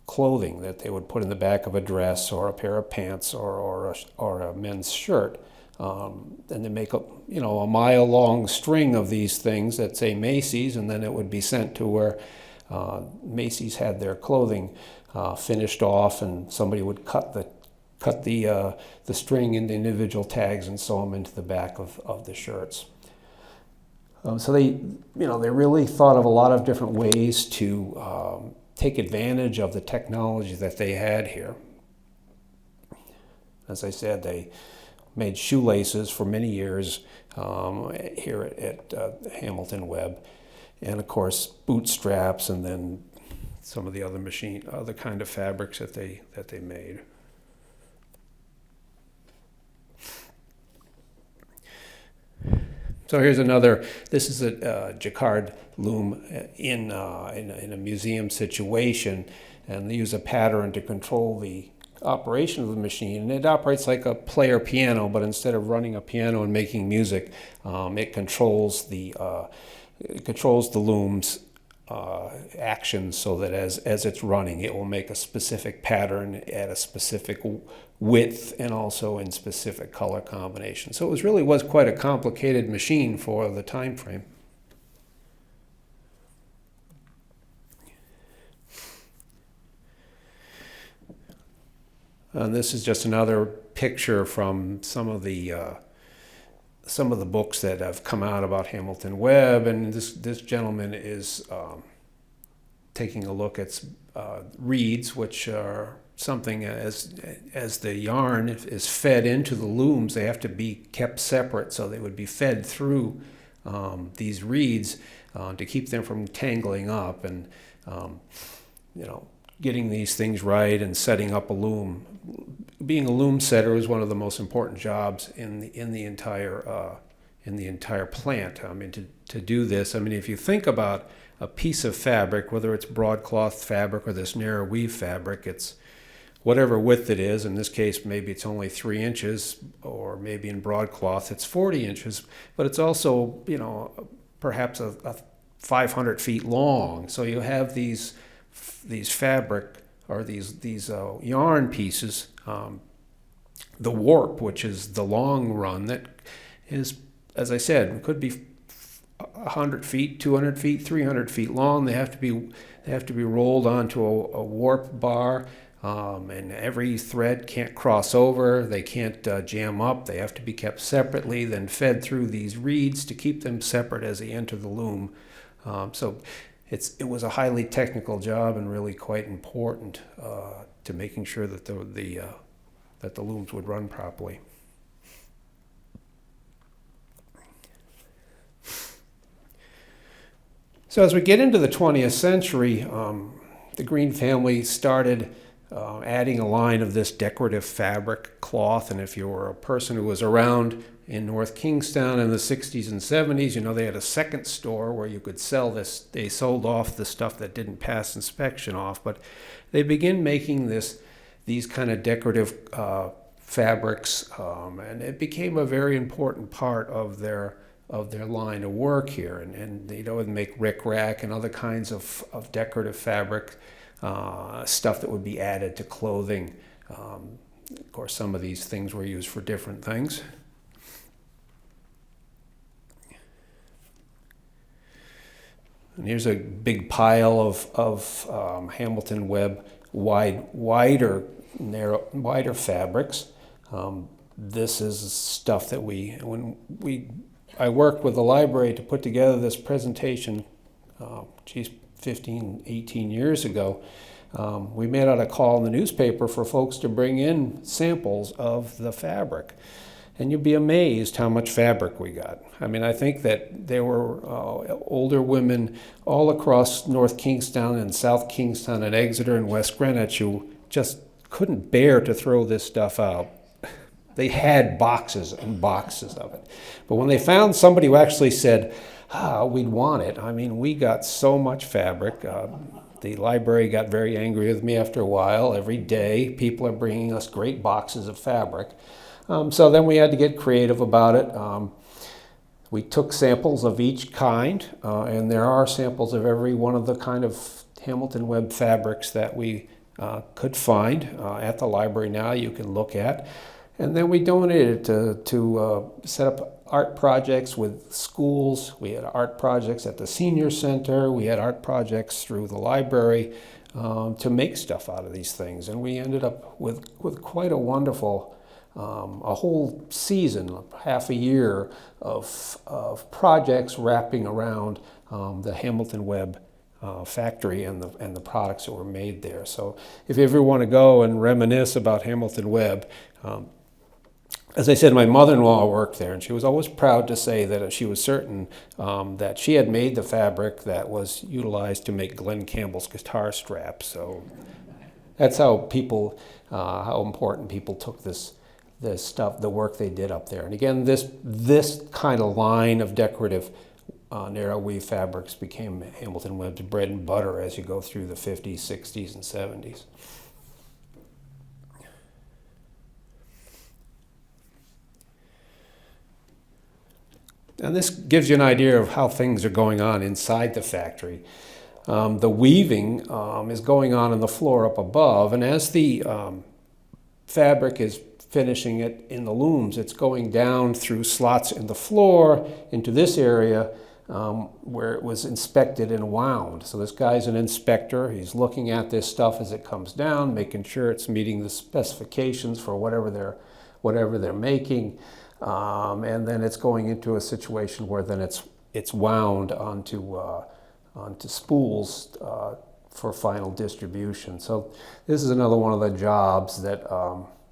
clothing that they would put in the back of a dress or a pair of pants or a men's shirt. And they make a mile-long string of these things that say Macy's, and then it would be sent to where Macy's had their clothing finished off, and somebody would cut the string into individual tags and sew them into the back of the shirts. So they really thought of a lot of different ways to take advantage of the technology that they had here. As I said, they made shoelaces for many years here at Hamilton Webb, and of course boot straps, and then some of the other kind of fabrics that they made. So here's another, this is a jacquard loom in a museum situation, and they use a pattern to control the operation of the machine. And it operates like a player piano, but instead of running a piano and making music, it controls the loom's actions, so that as it's running, it will make a specific pattern at a specific width and also in specific color combinations. So it was quite a complicated machine for the time frame. And this is just another picture from some of the books that have come out about Hamilton Webb, and this gentleman is taking a look at reeds, which are something as the yarn is fed into the looms, they have to be kept separate, so they would be fed through these reeds to keep them from tangling up, and getting these things right and setting up a loom. Being a loom setter is one of the most important jobs in the entire plant. I mean, to do this, I mean, if you think about a piece of fabric, whether it's broadcloth fabric or this narrow weave fabric, it's whatever width it is. In this case, maybe it's only 3 inches, or maybe in broadcloth it's 40 inches, but it's also, perhaps a 500 feet long. So you have these fabric, or these yarn pieces, the warp, which is the long run, that is, as I said, could be 100 feet, 200 feet, 300 feet long. They have to be rolled onto a warp bar, and every thread can't cross over. They can't jam up. They have to be kept separately, then fed through these reeds to keep them separate as they enter the loom. So it was a highly technical job, and really quite important to making sure that the looms would run properly. So as we get into the 20th century, the Green family started adding a line of this decorative fabric cloth. And if you were a person who was around in North Kingstown in the 60s and 70s, they had a second store where you could sell this. They sold off the stuff that didn't pass inspection off, but they began making these kind of decorative fabrics, and it became a very important part of their line of work here. And they would make rickrack and other kinds of decorative fabric, stuff that would be added to clothing. Of course, some of these things were used for different things. And here's a big pile of Hamilton Webb wider fabrics. This is stuff that I worked with the library to put together this presentation, 15, 18 years ago. We made out a call in the newspaper for folks to bring in samples of the fabric. And you'd be amazed how much fabric we got. I mean, I think that there were older women all across North Kingstown and South Kingstown and Exeter and West Greenwich who just couldn't bear to throw this stuff out. They had boxes and boxes of it. But when they found somebody who actually said, we'd want it, I mean, we got so much fabric. The library got very angry with me after a while. Every day, people are bringing us great boxes of fabric. So then we had to get creative about it. We took samples of each kind, and there are samples of every one of the kind of Hamilton Webb fabrics that we could find at the library now you can look at. And then we donated to set up art projects with schools. We had art projects at the senior center. We had art projects through the library to make stuff out of these things. And we ended up with quite a wonderful, a whole season, half a year of projects wrapping around the Hamilton Webb factory and the products that were made there. So if you ever want to go and reminisce about Hamilton Webb, as I said, my mother-in-law worked there, and she was always proud to say that she was certain that she had made the fabric that was utilized to make Glenn Campbell's guitar straps. So that's how important people took this the stuff, the work they did up there. And again, this kind of line of decorative narrow weave fabrics became Hamilton Webb's bread and butter as you go through the 50s, 60s, and 70s. And this gives you an idea of how things are going on inside the factory. The weaving is going on the floor up above, and as the fabric is finishing it in the looms, it's going down through slots in the floor into this area where it was inspected and wound. So this guy's an inspector. He's looking at this stuff as it comes down, making sure it's meeting the specifications for whatever they're making. And then it's going into a situation where then it's wound onto spools for final distribution. So this is another one of the jobs that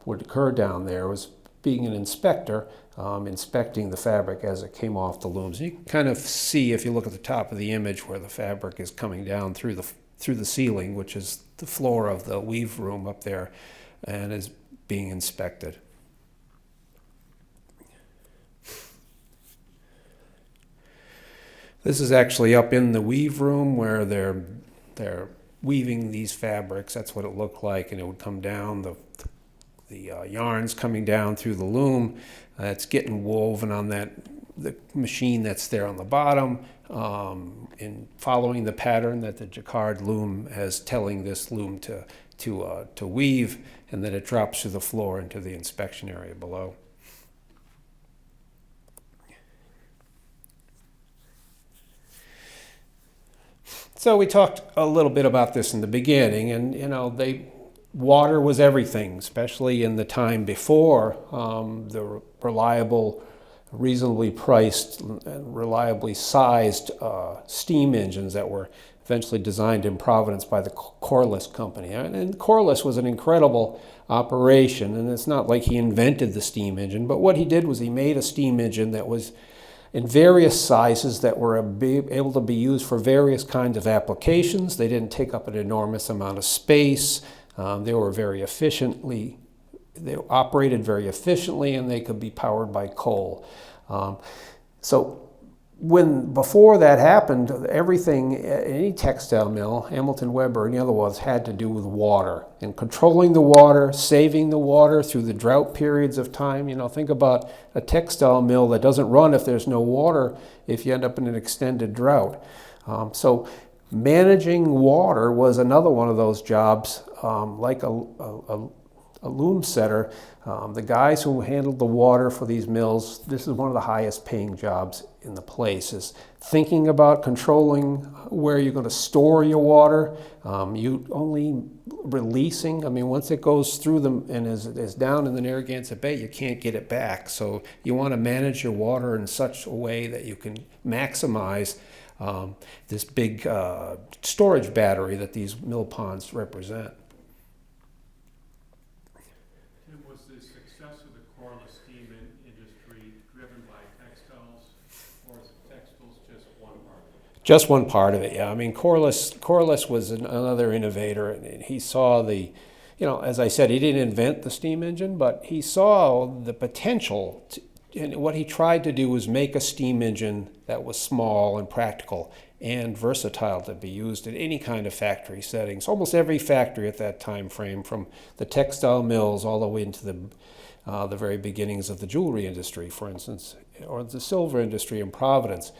would occur down there, was being an inspector, inspecting the fabric as it came off the looms. You can kind of see, if you look at the top of the image, where the fabric is coming down through the ceiling, which is the floor of the weave room up there, and is being inspected. This is actually up in the weave room where they're weaving these fabrics. That's what it looked like, and it would come down, the yarns coming down through the loom. It's getting woven on the machine that's there on the bottom, and following the pattern that the jacquard loom has telling this loom to weave, and then it drops through the floor into the inspection area below. So we talked a little bit about this in the beginning, and water was everything, especially in the time before the reliable, reasonably priced, and reliably sized steam engines that were eventually designed in Providence by the Corliss Company. And Corliss was an incredible operation, and it's not like he invented the steam engine, but what he did was he made a steam engine that was in various sizes that were able to be used for various kinds of applications. They didn't take up an enormous amount of space. They operated very efficiently, and they could be powered by coal. So before that happened, everything, any textile mill, Hamilton Webb or any other ones, had to do with water and controlling the water, saving the water through the drought periods of time. Think about a textile mill that doesn't run if there's no water, if you end up in an extended drought. So managing water was another one of those jobs, like a loom setter. The guys who handled the water for these mills, this is one of the highest paying jobs in the place, is thinking about controlling where you're going to store your water. You only releasing, once it goes through them and is down in the Narragansett Bay, you can't get it back. So you want to manage your water in such a way that you can maximize this big storage battery that these mill ponds represent. Was the success of the Corliss steam industry driven by textiles, or is textiles just one part of it? Just one part of it, yeah. Corliss was another innovator, and he saw as I said, he didn't invent the steam engine, but he saw the potential and what he tried to do was make a steam engine that was small and practical and versatile to be used in any kind of factory settings. Almost every factory at that time frame, from the textile mills all the way into the very beginnings of the jewelry industry, for instance, or the silver industry in Providence,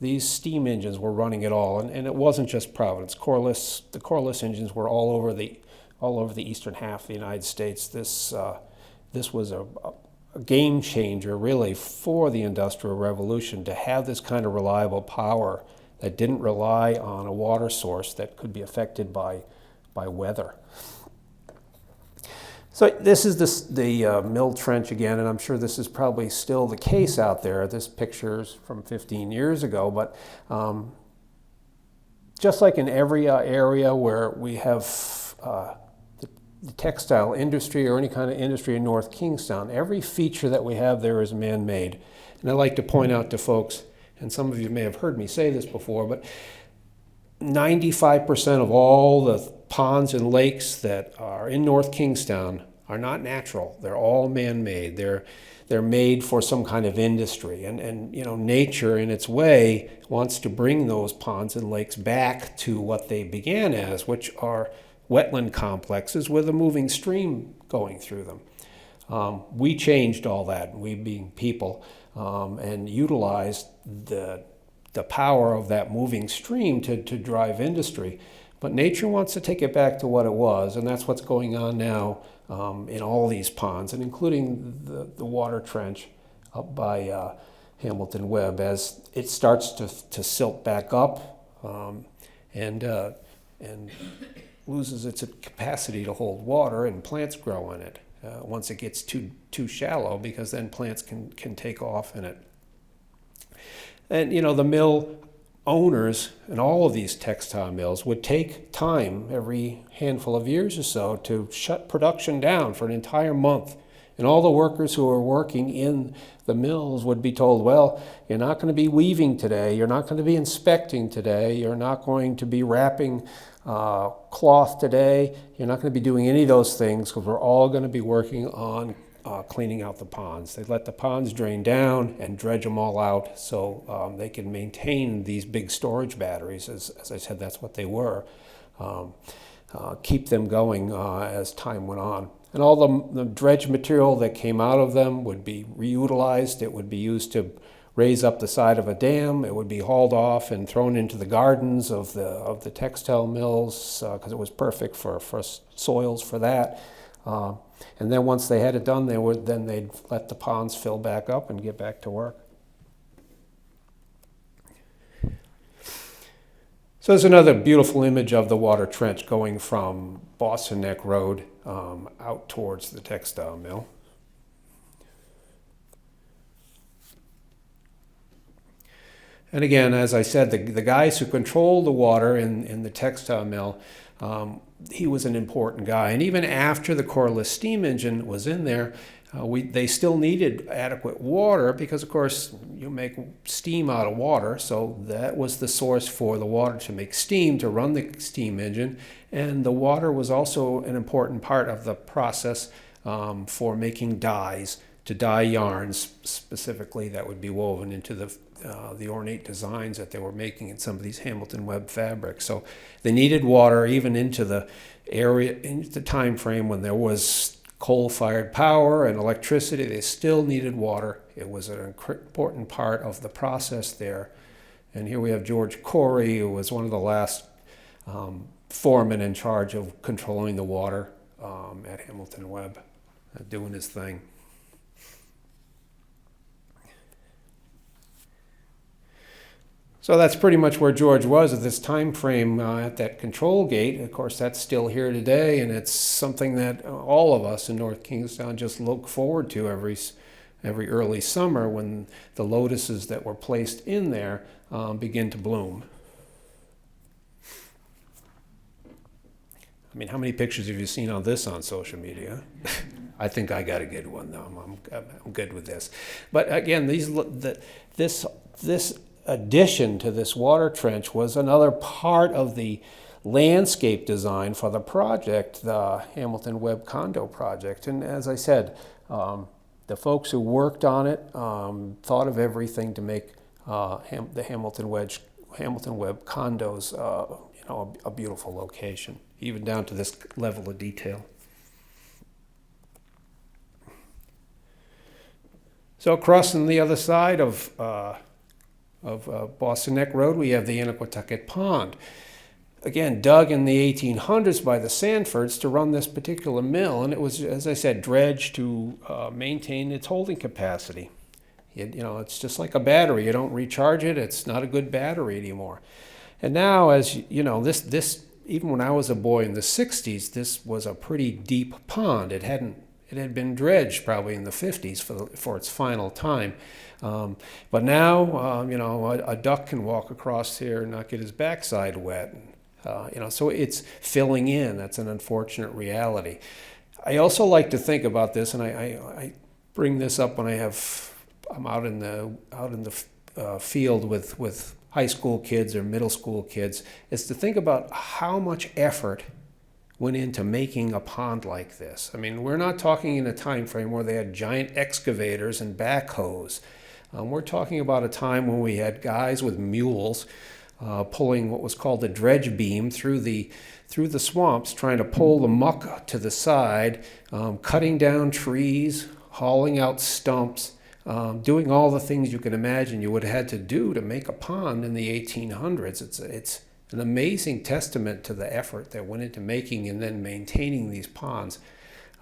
these steam engines were running it all. And it wasn't just Providence. The Corliss engines were all over the eastern half of the United States. This was a game changer, really, for the Industrial Revolution, to have this kind of reliable power that didn't rely on a water source that could be affected by weather. So this is the mill trench again, and I'm sure this is probably still the case out there. This picture is from 15 years ago, but just like in every area where we have the textile industry or any kind of industry in North Kingstown, every feature that we have there is man-made. And I like to point out to folks, and some of you may have heard me say this before, but 95% of all the ponds and lakes that are in North Kingstown are not natural. They're all man-made. They're made for some kind of industry. And nature in its way wants to bring those ponds and lakes back to what they began as, which are wetland complexes with a moving stream going through them. We changed all that, we being people, and utilized the power of that moving stream to drive industry. But nature wants to take it back to what it was, and that's what's going on now in all these ponds, and including the water trench up by Hamilton Webb, as it starts to silt back up and loses its capacity to hold water, and plants grow in it once it gets too shallow, because then plants can take off in it. And the mill owners and all of these textile mills would take time every handful of years or so to shut production down for an entire month. And all the workers who are working in the mills would be told, well, you're not going to be weaving today, you're not going to be inspecting today, you're not going to be wrapping cloth today, you're not going to be doing any of those things, because we're all going to be working on cleaning out the ponds. They let the ponds drain down and dredge them all out so they can maintain these big storage batteries. As I said, that's what they were. Keep them going as time went on. And all the dredge material that came out of them would be reutilized. It would be used to raise up the side of a dam. It would be hauled off and thrown into the gardens of the textile mills, because it was perfect for soils for that. And then once they had it done, they'd let the ponds fill back up and get back to work. So there's another beautiful image of the water trench going from Boston Neck Road out towards the textile mill. And again, as I said, the guys who controlled the water in the textile mill, he was an important guy. And even after the coreless steam engine was in there, they still needed adequate water, because, of course, you make steam out of water. So that was the source for the water to make steam, to run the steam engine. And the water was also an important part of the process for making dyes, to dye yarns specifically that would be woven into the ornate designs that they were making in some of these Hamilton Webb fabrics. So they needed water even into the time frame when there was coal-fired power and electricity. They still needed water. It was an important part of the process there. And here we have George Corey, who was one of the last foremen in charge of controlling the water at Hamilton Webb, doing his thing. So that's pretty much where George was at this time frame at that control gate. Of course, that's still here today, and it's something that all of us in North Kingstown just look forward to every early summer, when the lotuses that were placed in there begin to bloom. I mean, how many pictures have you seen on this on social media? I think I got a good one, though. I'm good with this. But again, this addition to this water trench was another part of the landscape design for the project, the Hamilton Webb condo project. And as I said, the folks who worked on it thought of everything to make the Hamilton Webb condos a beautiful location, even down to this level of detail. So crossing the other side of Boston Neck Road, we have the Anaquatucket Pond. Again, dug in the 1800s by the Sanfords to run this particular mill, and it was, as I said, dredged to maintain its holding capacity. It's just like a battery. You don't recharge it, it's not a good battery anymore. And now, as you know, this even when I was a boy in the 60s, this was a pretty deep pond. It had been dredged probably in the 50s for its final time. But now, a duck can walk across here and not get his backside wet. So it's filling in. That's an unfortunate reality. I also like to think about this, and I bring this up when I'm out in the field with high school kids or middle school kids, is to think about how much effort went into making a pond like this. I mean, we're not talking in a time frame where they had giant excavators and backhoes. We're talking about a time when we had guys with mules pulling what was called a dredge beam through the swamps, trying to pull the muck to the side, cutting down trees, hauling out stumps, doing all the things you can imagine you would have had to do to make a pond in the 1800s. It's an amazing testament to the effort that went into making and then maintaining these ponds.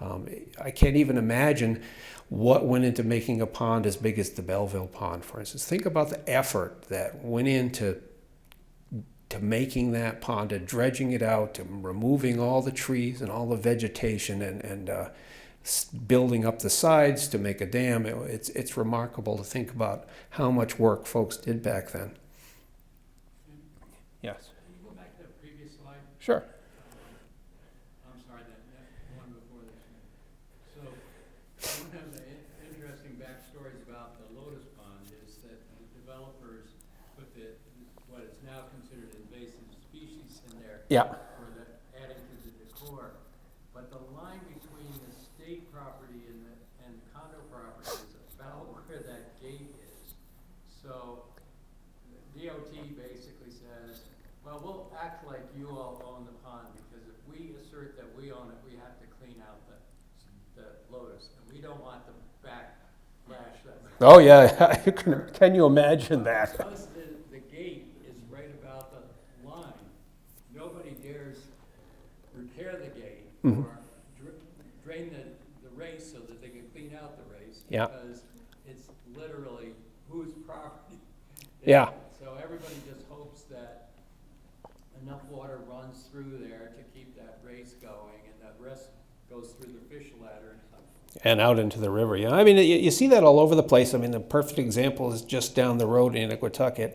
I can't even imagine what went into making a pond as big as the Belleville Pond, for instance. Think about the effort that went into making that pond, to dredging it out, to removing all the trees and all the vegetation, and building up the sides to make a dam. It's remarkable to think about how much work folks did back then. Yes. Can you go back to the previous slide? Sure. I'm sorry, that one before this one. So, one of the interesting backstories about the Lotus Pond is that the developers put what is now considered invasive species in there. Yeah. For adding to the decor. But the line between the state property and condo property is about where that gate is. So, the DOT basically says, well, we'll act like you all own the pond, because if we assert that we own it, we have to clean out the lotus, and we don't want the backlash that. Oh yeah, can you imagine that? Because the gate is right about the line, nobody dares repair the gate or drain the race so that they can clean out the race. Yeah. Because it's literally whose property. Yeah. So everybody just hopes that enough water runs through there to keep that race going, and the rest goes through the fish ladder And out into the river. I mean, you see that all over the place. I mean, the perfect example is just down the road in Iniquotucket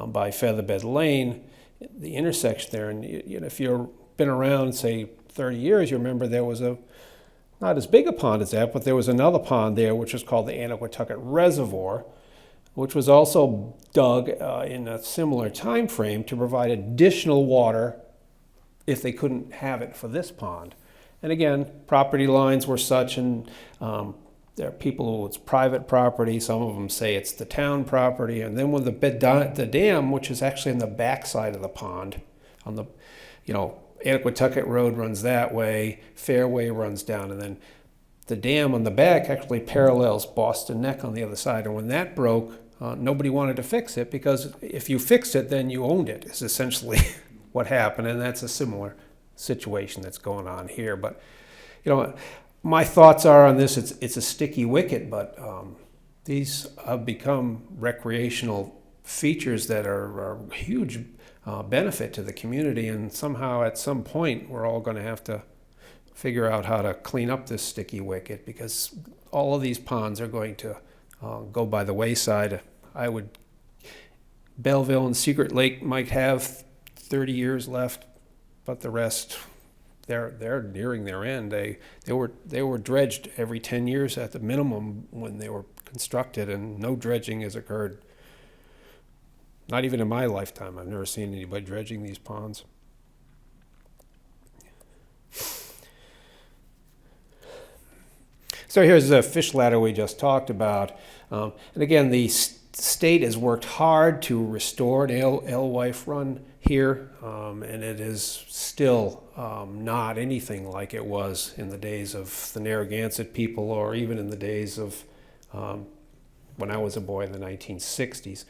by Featherbed Lane, the intersection there. And if you've been around, say, 30 years, you remember there was not as big a pond as that, but there was another pond there, which was called the Iniquotucket Reservoir, which was also dug in a similar time frame to provide additional water if they couldn't have it for this pond. And again, property lines were such, and there are people who it's private property. Some of them say it's the town property. And then when the dam, which is actually on the back side of the pond, on the, Iniquotucket Road runs that way, Fairway runs down, and then the dam on the back actually parallels Boston Neck on the other side. And when that broke, nobody wanted to fix it, because if you fixed it, then you owned it, is essentially what happened. And that's a similar situation that's going on here. But, my thoughts are on this, it's a sticky wicket, but these have become recreational features that are a huge benefit to the community. And somehow at some point, we're all going to have to figure out how to clean up this sticky wicket, because all of these ponds are going to go by the wayside. Belleville and Secret Lake might have 30 years left, but the rest, they're nearing their end. They were dredged every 10 years at the minimum when they were constructed, and no dredging has occurred. Not even in my lifetime. I've never seen anybody dredging these ponds. So here's the fish ladder we just talked about. And again, the state has worked hard to restore an alewife run here, and it is still not anything like it was in the days of the Narragansett people, or even in the days of when I was a boy in the 1960s.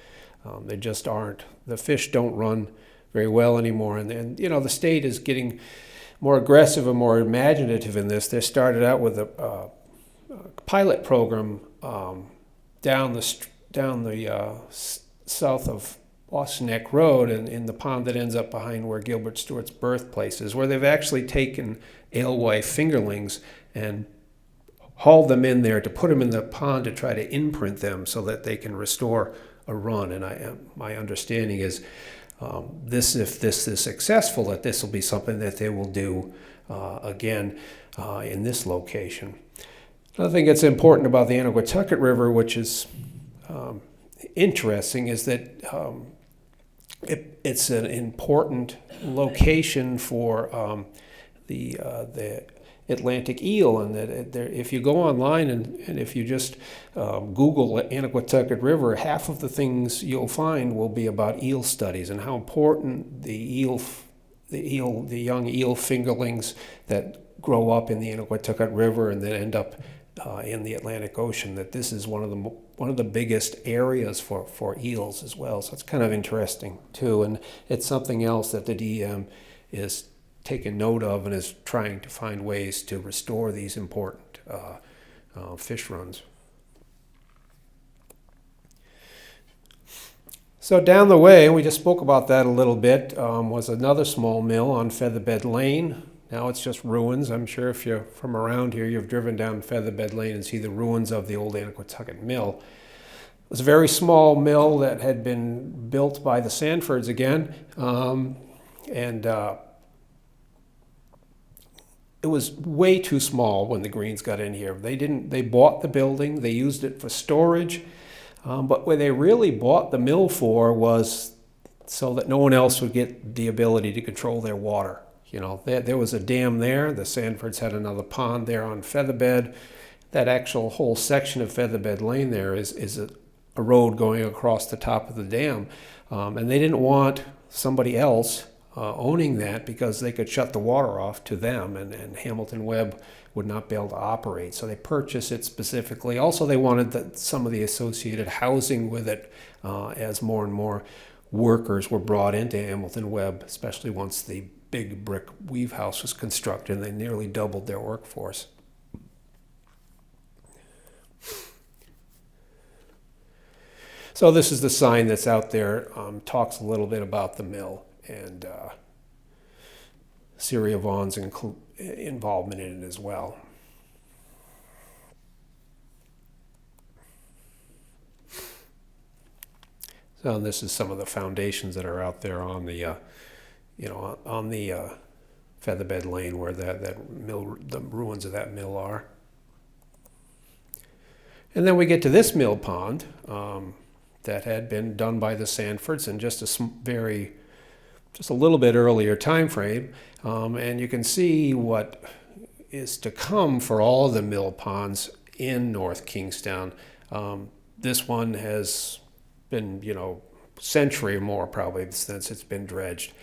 They just aren't. The fish don't run very well anymore, and the state is getting more aggressive and more imaginative in this. They started out with a pilot program down the south of Boston Neck Road, and in the pond that ends up behind where Gilbert Stewart's birthplace is, where they've actually taken alewife fingerlings and hauled them in there to put them in the pond to try to imprint them so that they can restore a run. And my understanding is if this is successful, that this will be something that they will do again in this location. Another thing that's important about the Iniquotucket River, which is interesting, is that it's an important location for the Atlantic eel, and that if you go online and if you just Google Anaquatucket River, half of the things you'll find will be about eel studies and how important the young eel fingerlings that grow up in the Anaquatucket River and then end up in the Atlantic Ocean. That this is one of the biggest areas for eels as well. So it's kind of interesting too, and it's something else that the DEM is taken note of and is trying to find ways to restore these important fish runs. So down the way, we just spoke about that a little bit, was another small mill on Featherbed Lane. Now it's just ruins. I'm sure if you're from around here, you've driven down Featherbed Lane and see the ruins of the old Anaquatucket Mill. It was a very small mill that had been built by the Sanfords again, and it was way too small when the Greens got in here. They bought the building, they used it for storage, but what they really bought the mill for was so that no one else would get the ability to control their water. You know, there was a dam there. The Sanfords had another pond there on Featherbed. That actual whole section of Featherbed Lane there is a road going across the top of the dam, and they didn't want somebody else owning that because they could shut the water off to them, and Hamilton Webb would not be able to operate. So they purchased it specifically. Also, they wanted some of the associated housing with it as more and more workers were brought into Hamilton Webb, especially once the big brick weave house was constructed, and they nearly doubled their workforce. So this is the sign that's out there, talks a little bit about the mill and Syria Vaughn's involvement in it as well. So this is some of the foundations that are out there on the, on the Featherbed Lane where that mill, the ruins of that mill are. And then we get to this mill pond that had been done by the Sanfords in just a little bit earlier time frame, and you can see what is to come for all the mill ponds in North Kingstown. This one has been, century or more probably since it's been dredged,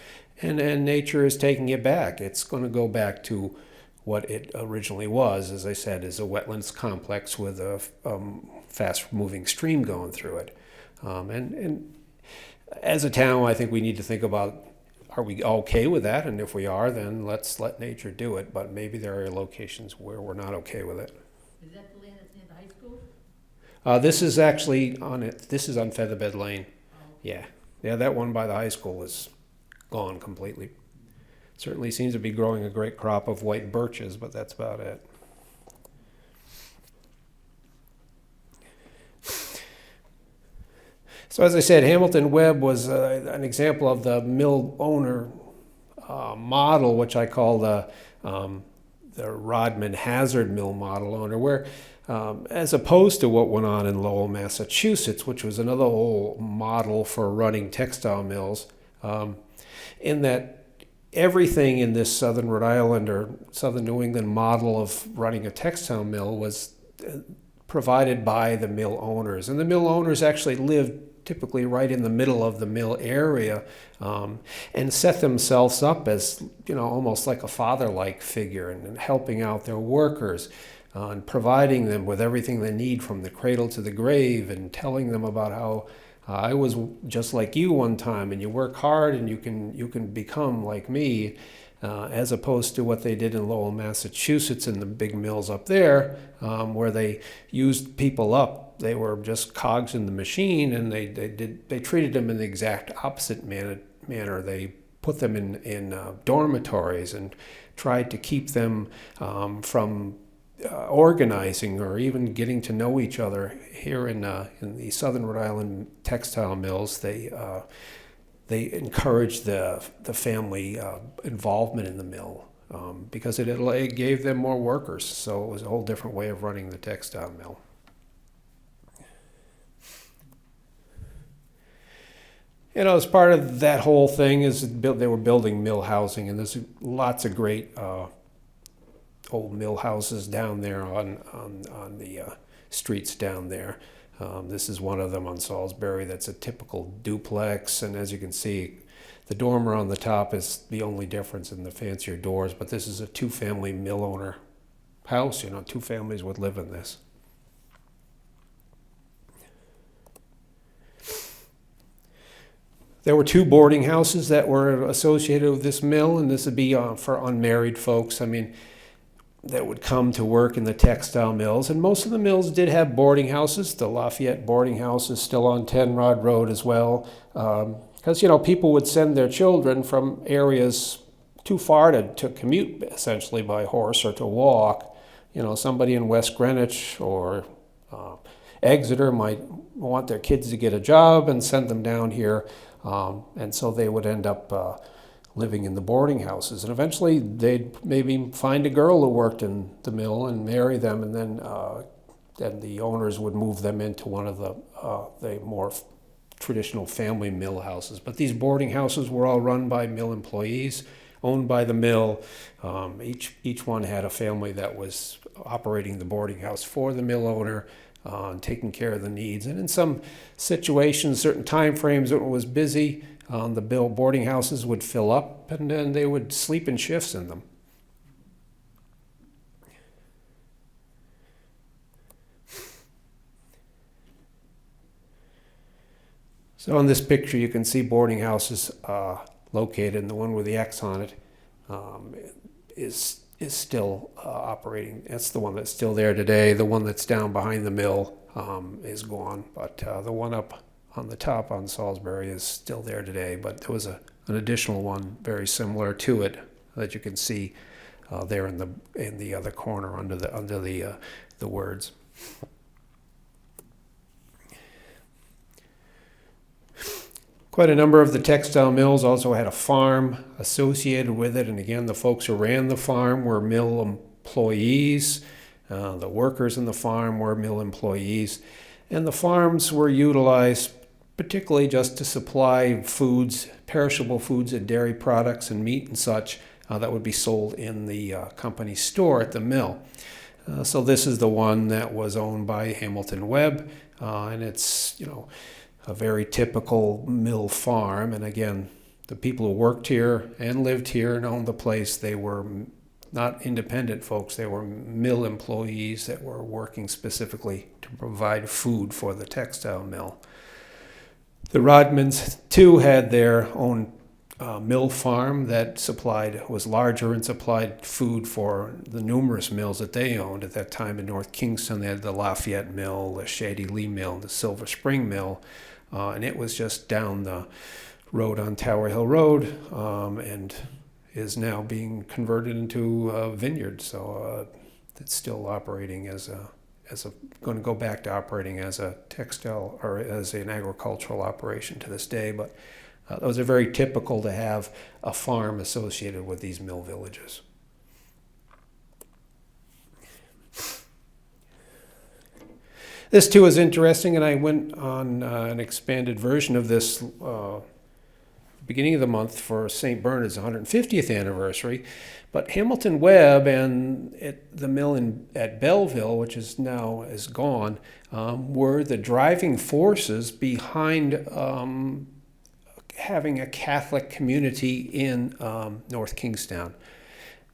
and nature is taking it back. It's going to go back to what it originally was, as I said, is a wetlands complex with a fast-moving stream going through it. And as a town, I think we need to think about, are we okay with that? And if we are, then let's let nature do it. But maybe there are locations where we're not okay with it. Is that the land that's near the high school? This is actually on it. This is on Featherbed Lane. Oh. Yeah, that one by the high school is gone completely. Certainly seems to be growing a great crop of white birches, but that's about it. So as I said, Hamilton Webb was an example of the mill owner model, which I call the Rodman Hazard mill model owner, where as opposed to what went on in Lowell, Massachusetts, which was another whole model for running textile mills, in that everything in this southern Rhode Island or southern New England model of running a textile mill was provided by the mill owners. And the mill owners actually lived typically right in the middle of the mill area, and set themselves up as, almost like a father-like figure, and helping out their workers, and providing them with everything they need from the cradle to the grave, and telling them about how I was just like you one time, and you work hard and you can become like me, as opposed to what they did in Lowell, Massachusetts, in the big mills up there, where they used people up. They were just cogs in the machine, and they treated them in the exact opposite manner. They put them in dormitories and tried to keep them from organizing or even getting to know each other. Here in the southern Rhode Island textile mills, they encouraged the family involvement in the mill because it gave them more workers. So it was a whole different way of running the textile mill. You know, as part of that whole thing they were building mill housing, and there's lots of great old mill houses down there on the streets down there. This is one of them on Salisbury. That's a typical duplex, and as you can see, the dormer on the top is the only difference in the fancier doors. But this is a two-family mill owner house. You know, two families would live in this. There were two boarding houses that were associated with this mill, and this would be for unmarried folks. I mean, that would come to work in the textile mills, and most of the mills did have boarding houses. The Lafayette boarding house is still on 10 Rod Road as well, because you know, people would send their children from areas too far to commute essentially by horse or to walk. You know, somebody in West Greenwich or Exeter might want their kids to get a job and send them down here, and so they would end up living in the boarding houses, and eventually they'd maybe find a girl who worked in the mill and marry them, and then the owners would move them into one of the more traditional family mill houses. But these boarding houses were all run by mill employees, owned by the mill. Each one had a family that was operating the boarding house for the mill owner, and taking care of the needs. And in some situations, certain time frames, when it was busy, the boarding houses would fill up, and then they would sleep in shifts in them. So in this picture, you can see boarding houses located, and the one with the X on it is still operating. That's the one that's still there today. The one that's down behind the mill is gone, but the one up on the top on Salisbury is still there today. But there was an additional one very similar to it that you can see there in the other corner under the words. Quite a number of the textile mills also had a farm associated with it, and again, the folks who ran the farm were mill employees. The workers in the farm were mill employees, and the farms were utilized particularly just to supply foods, perishable foods and dairy products and meat and such that would be sold in the company store at the mill. So this is the one that was owned by Hamilton Webb, and it's, you know, a very typical mill farm. And again, the people who worked here and lived here and owned the place, they were not independent folks. They were mill employees that were working specifically to provide food for the textile mill. The Rodmans, too, had their own mill farm that was larger and supplied food for the numerous mills that they owned at that time in North Kingstown. They had the Lafayette Mill, the Shady Lee Mill, the Silver Spring Mill, and it was just down the road on Tower Hill Road, and is now being converted into a vineyard. So it's still operating going to go back to operating as a textile or as an agricultural operation to this day. But those are very typical to have a farm associated with these mill villages. This too is interesting, and I went on an expanded version of this beginning of the month for St. Bernard's 150th anniversary. But Hamilton Webb and the mill at Belleville, which is gone, were the driving forces behind having a Catholic community in North Kingstown.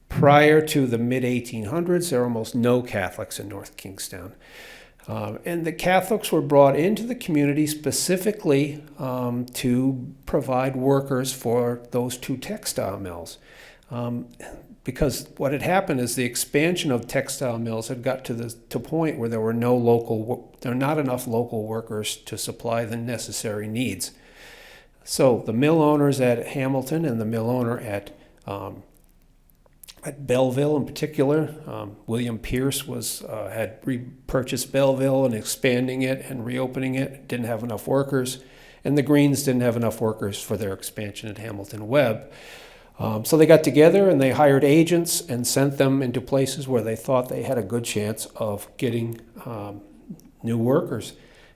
Prior to the mid-1800s, there were almost no Catholics in North Kingstown. And the Catholics were brought into the community specifically to provide workers for those two textile mills. Because what had happened is the expansion of textile mills had got to a point where there were not enough local workers to supply the necessary needs. So the mill owners at Hamilton and the mill owner at Belleville in particular, William Pierce had repurchased Belleville and expanding it and reopening it. Didn't have enough workers, and the Greens didn't have enough workers for their expansion at Hamilton Webb. So they got together and they hired agents and sent them into places where they thought they had a good chance of getting new workers.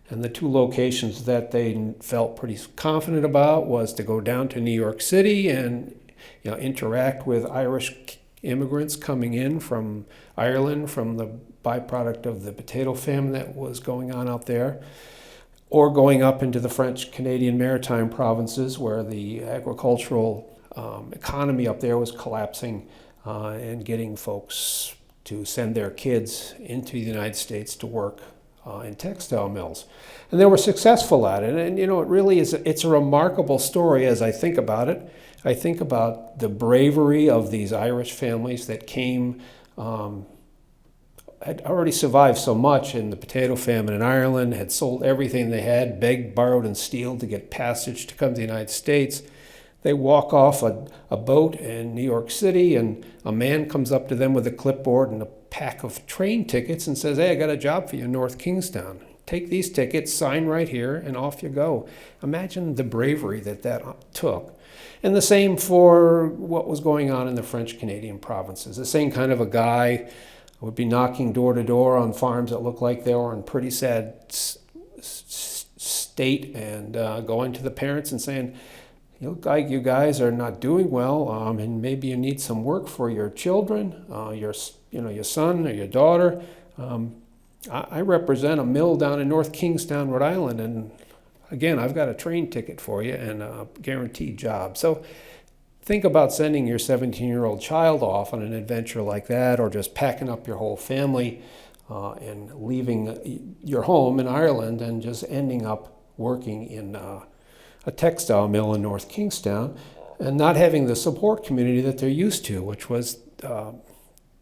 And the two locations that they felt pretty confident about was to go down to New York City and interact with Irish immigrants coming in from Ireland from the byproduct of the potato famine that was going on out there, or going up into the French-Canadian maritime provinces where the agricultural economy up there was collapsing, and getting folks to send their kids into the United States to work in textile mills. And they were successful at it. And it really is, it's a remarkable story as I think about it. I think about the bravery of these Irish families that came, had already survived so much in the potato famine in Ireland, had sold everything they had, begged, borrowed, and stealed to get passage to come to the United States. They walk off a boat in New York City, and a man comes up to them with a clipboard and a pack of train tickets and says, "Hey, I got a job for you in North Kingstown. Take these tickets, sign right here, and off you go." Imagine the bravery that took. And the same for what was going on in the French-Canadian provinces. The same kind of a guy would be knocking door to door on farms that looked like they were in pretty sad state, and going to the parents and saying, "Look like you guys are not doing well, and maybe you need some work for your children, your son or your daughter. I represent a mill down in North Kingstown, Rhode Island, and again, I've got a train ticket for you and a guaranteed job." So think about sending your 17-year-old child off on an adventure like that, or just packing up your whole family and leaving your home in Ireland and just ending up working in a textile mill in North Kingstown, and not having the support community that they're used to, which was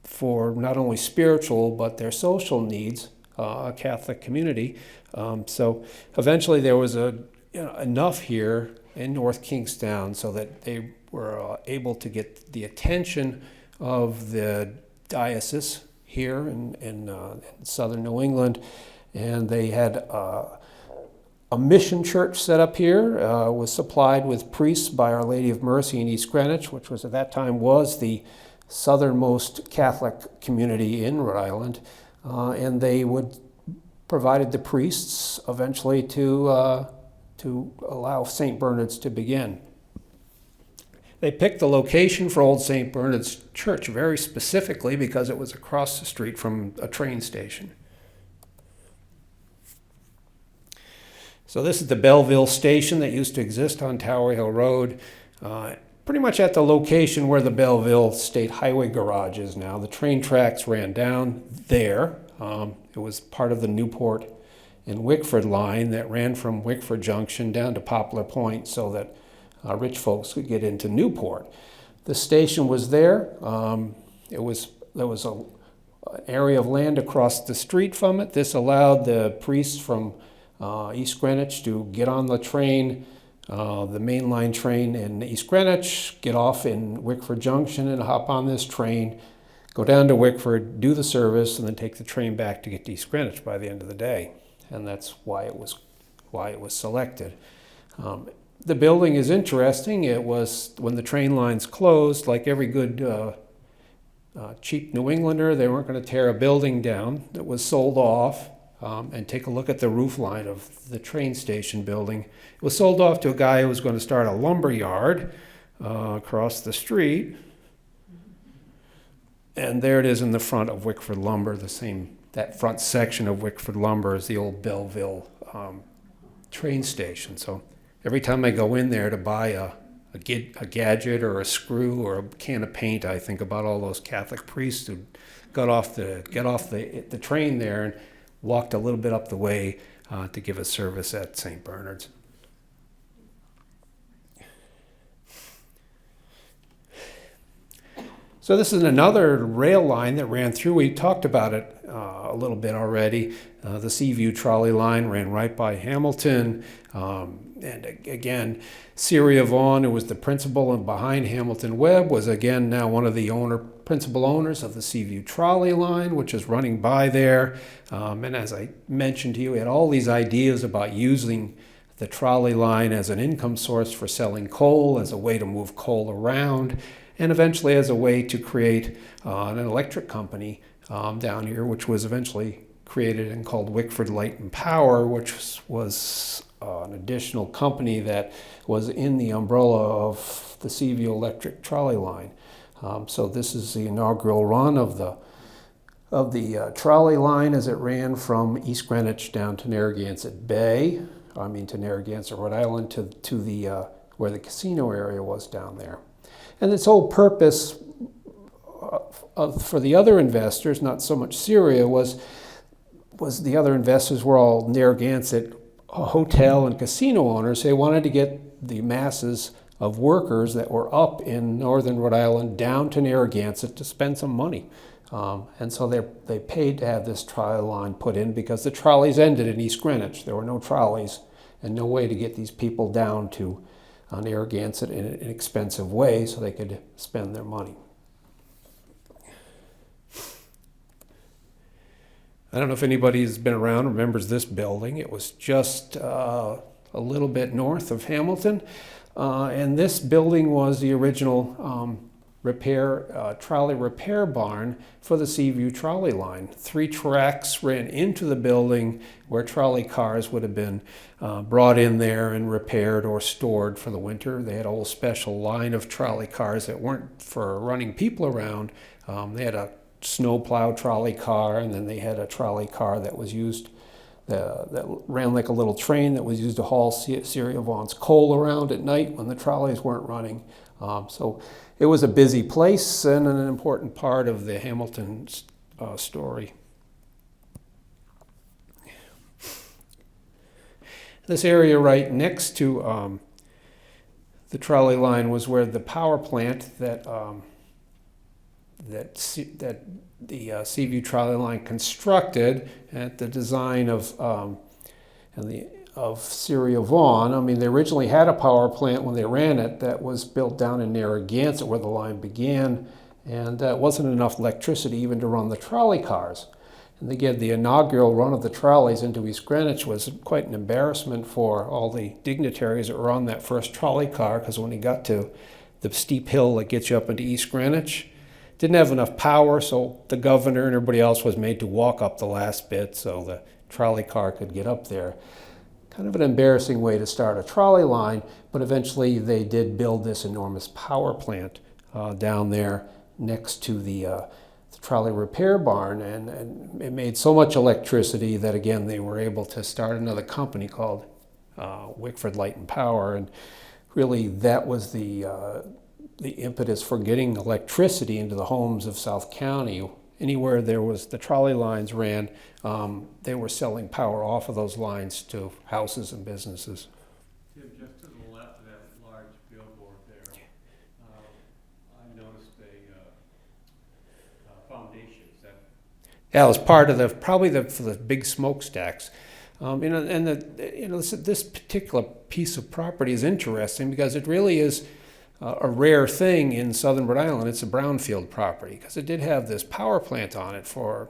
for not only spiritual but their social needs, a Catholic community. So eventually there was enough here in North Kingstown so that they were able to get the attention of the diocese here in southern New England, and they had a mission church set up here, was supplied with priests by Our Lady of Mercy in East Greenwich, which was at that time was the southernmost Catholic community in Rhode Island, and they provided the priests eventually to allow St. Bernard's to begin. They picked the location for Old St. Bernard's Church very specifically because it was across the street from a train station. So this is the Belleville station that used to exist on Tower Hill Road, pretty much at the location where the Belleville State Highway Garage is now. The train tracks ran down there. It was part of the Newport and Wickford line that ran from Wickford Junction down to Poplar Point so that rich folks could get into Newport. The station was there. There was an area of land across the street from it. This allowed the priests from East Greenwich to get on the train, the mainline train in East Greenwich, get off in Wickford Junction and hop on this train, go down to Wickford, do the service, and then take the train back to get to East Greenwich by the end of the day. And that's why it was selected. The building is interesting. It was, when the train lines closed, like every good cheap New Englander, they weren't going to tear a building down. It was sold off. And take a look at the roof line of the train station building. It was sold off to a guy who was going to start a lumber yard across the street. And there it is in the front of Wickford Lumber, that front section of Wickford Lumber is the old Belleville train station. So every time I go in there to buy a gadget or a screw or a can of paint, I think about all those Catholic priests who get off the train there and walked a little bit up the way to give a service at St. Bernard's. So this is another rail line that ran through. We talked about it a little bit already. The Seaview trolley line ran right by Hamilton. And again, Syria Vaughan, who was the principal and behind Hamilton Webb, was again now one of the principal owners of the Seaview trolley line, which is running by there. And as I mentioned to you, we had all these ideas about using the trolley line as an income source for selling coal, as a way to move coal around, and eventually as a way to create an electric company down here, which was eventually created and called Wickford Light and Power, which was an additional company that was in the umbrella of the Seaview Electric trolley line. So this is the inaugural run of the trolley line as it ran from East Greenwich down to Narragansett Bay, to Narragansett, Rhode Island, to the where the casino area was down there. And its whole purpose for the other investors, not so much Syria, was the other investors were all Narragansett hotel and casino owners. They wanted to get the masses of workers that were up in northern Rhode Island down to Narragansett to spend some money. And so they paid to have this trolley line put in because the trolleys ended in East Greenwich. There were no trolleys and no way to get these people down to Narragansett in an expensive way so they could spend their money. I don't know if anybody's been around remembers this building. It was just a little bit north of Hamilton. And this building was the original trolley repair barn for the Seaview trolley line. 3 tracks ran into the building where trolley cars would have been brought in there and repaired or stored for the winter. They had a whole special line of trolley cars that weren't for running people around. They had a snowplow trolley car, and then they had a trolley car that was used that ran like a little train that was used to haul Syria Vaughan's coal around at night when the trolleys weren't running. So it was a busy place and an important part of the Hamilton story. This area right next to the trolley line was where the power plant that the Seaview trolley line constructed at the design of Syria Vaughan. They originally had a power plant when they ran it that was built down in Narragansett where the line began, and it wasn't enough electricity even to run the trolley cars. And again, the inaugural run of the trolleys into East Greenwich was quite an embarrassment for all the dignitaries that were on that first trolley car, because when he got to the steep hill that gets you up into East Greenwich, didn't have enough power, so the governor and everybody else was made to walk up the last bit so the trolley car could get up there. Kind of an embarrassing way to start a trolley line, but eventually they did build this enormous power plant down there next to the trolley repair barn, and it made so much electricity that, again, they were able to start another company called Wickford Light and Power, and really that was the impetus for getting electricity into the homes of South County. Anywhere there was the trolley lines ran, they were selling power off of those lines to houses and businesses. Tim, just to the left of that large billboard there, I noticed a foundation. Is that? Yeah, it was part of probably for the big smokestacks. This particular piece of property is interesting because it really is a rare thing in southern Rhode Island. It's a brownfield property because it did have this power plant on it for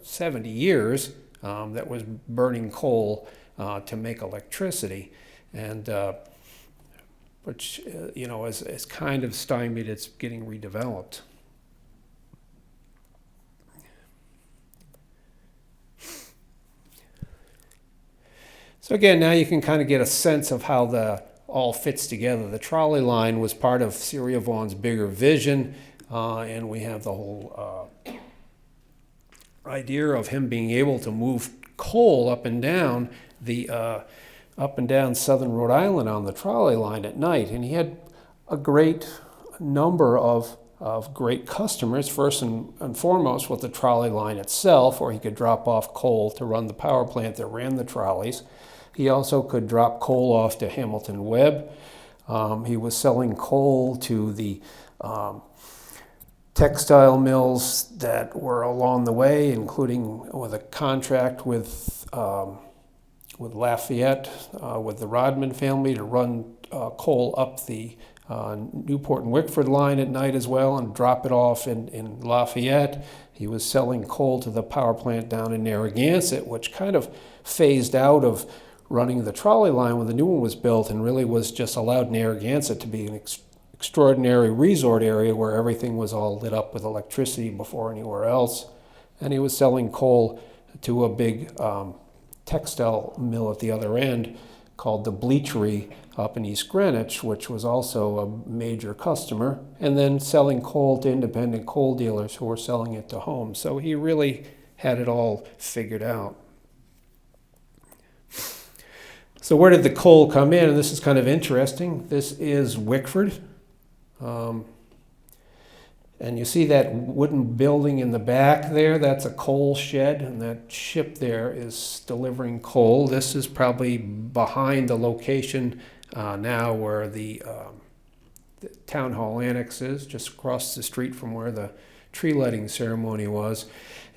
70 years that was burning coal to make electricity, and which is kind of stymied its getting redeveloped. So again, now you can kind of get a sense of how the all fits together. The trolley line was part of Syria Vaughan's bigger vision, and we have the whole idea of him being able to move coal up and down southern Rhode Island on the trolley line at night. And he had a great number of great customers, first and foremost with the trolley line itself, where he could drop off coal to run the power plant that ran the trolleys. He also could drop coal off to Hamilton Webb. He was selling coal to the textile mills that were along the way, including with a contract with Lafayette, with the Rodman family to run coal up the Newport and Wickford line at night as well and drop it off in Lafayette. He was selling coal to the power plant down in Narragansett, which kind of phased out of running the trolley line when the new one was built and really was just allowed Narragansett to be an extraordinary resort area where everything was all lit up with electricity before anywhere else. And he was selling coal to a big textile mill at the other end called the Bleachery up in East Greenwich, which was also a major customer, and then selling coal to independent coal dealers who were selling it to homes. So he really had it all figured out. So where did the coal come in? And this is kind of interesting. This is Wickford. And you see that wooden building in the back there? That's a coal shed, and that ship there is delivering coal. This is probably behind the location now where the town hall annex is, just across the street from where the tree lighting ceremony was.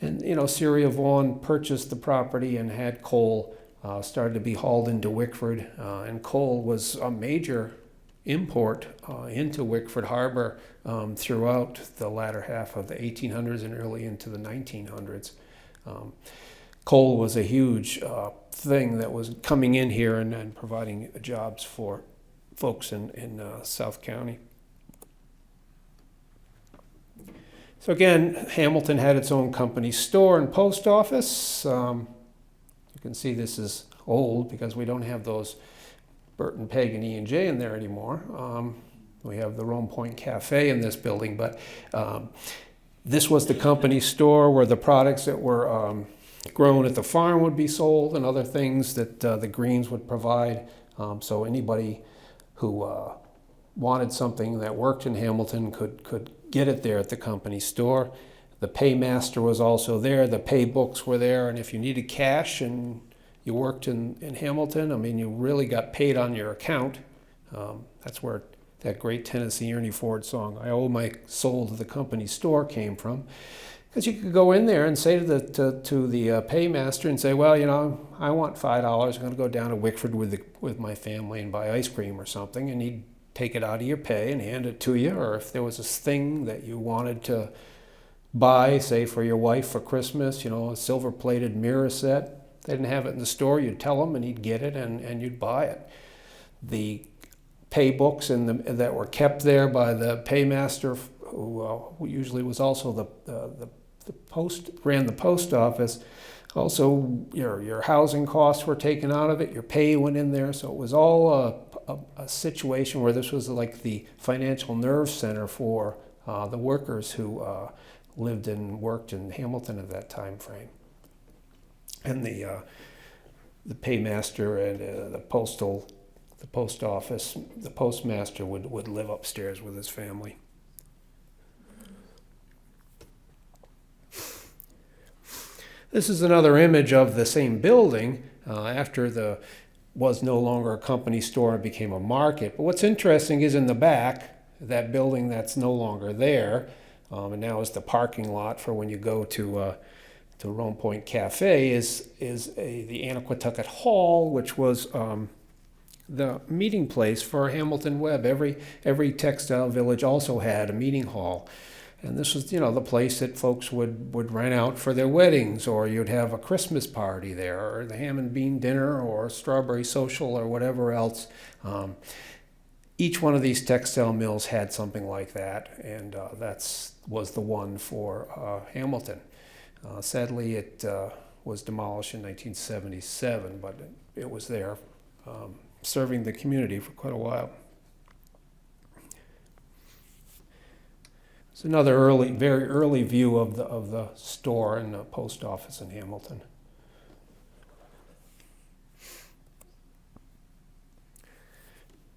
And, you know, Syria Vaughan purchased the property and had coal started to be hauled into Wickford, and coal was a major import into Wickford Harbor throughout the latter half of the 1800s and early into the 1900s. Coal was a huge thing that was coming in here and providing jobs for folks in South County. So again, Hamilton had its own company store and post office. You can see this is old because we don't have those Burton, Peg, and E&J in there anymore. We have the Rome Point Cafe in this building, but this was the company store where the products that were grown at the farm would be sold and other things that the Greens would provide. So anybody who wanted something that worked in Hamilton could get it there at the company store. The paymaster was also there. The pay books were there, and if you needed cash and you worked in Hamilton, I mean, you really got paid on your account. That's where that great Tennessee Ernie Ford song, "I Owe My Soul to the Company Store," came from. Because you could go in there and say to the paymaster and say, well, you know, I want $5. I'm going to go down to Wickford with my family and buy ice cream or something, and he'd take it out of your pay and hand it to you. Or if there was a thing that you wanted to buy, say for your wife for Christmas, you know, a silver-plated mirror set, they didn't have it in the store, you'd tell him and he'd get it and you'd buy it. The pay books that were kept there by the paymaster, who usually was also the ran the post office. Also, your housing costs were taken out of it, your pay went in there, so it was all a situation where this was like the financial nerve center for the workers who lived and worked in Hamilton at that time frame. And the paymaster and the post office, the postmaster would live upstairs with his family. This is another image of the same building after was no longer a company store and became a market. But what's interesting is in the back, that building that's no longer there, and now is the parking lot for when you go to Rome Point Cafe, is the Anaquatucket Hall, which was the meeting place for Hamilton Webb. Every textile village also had a meeting hall. And this was, you know, the place that folks would rent out for their weddings, or you'd have a Christmas party there, or the ham and bean dinner, or strawberry social, or whatever else. Each one of these textile mills had something like that, and that was the one for Hamilton. Sadly, it was demolished in 1977, but it was there serving the community for quite a while. It's another very early view of the store and the post office in Hamilton.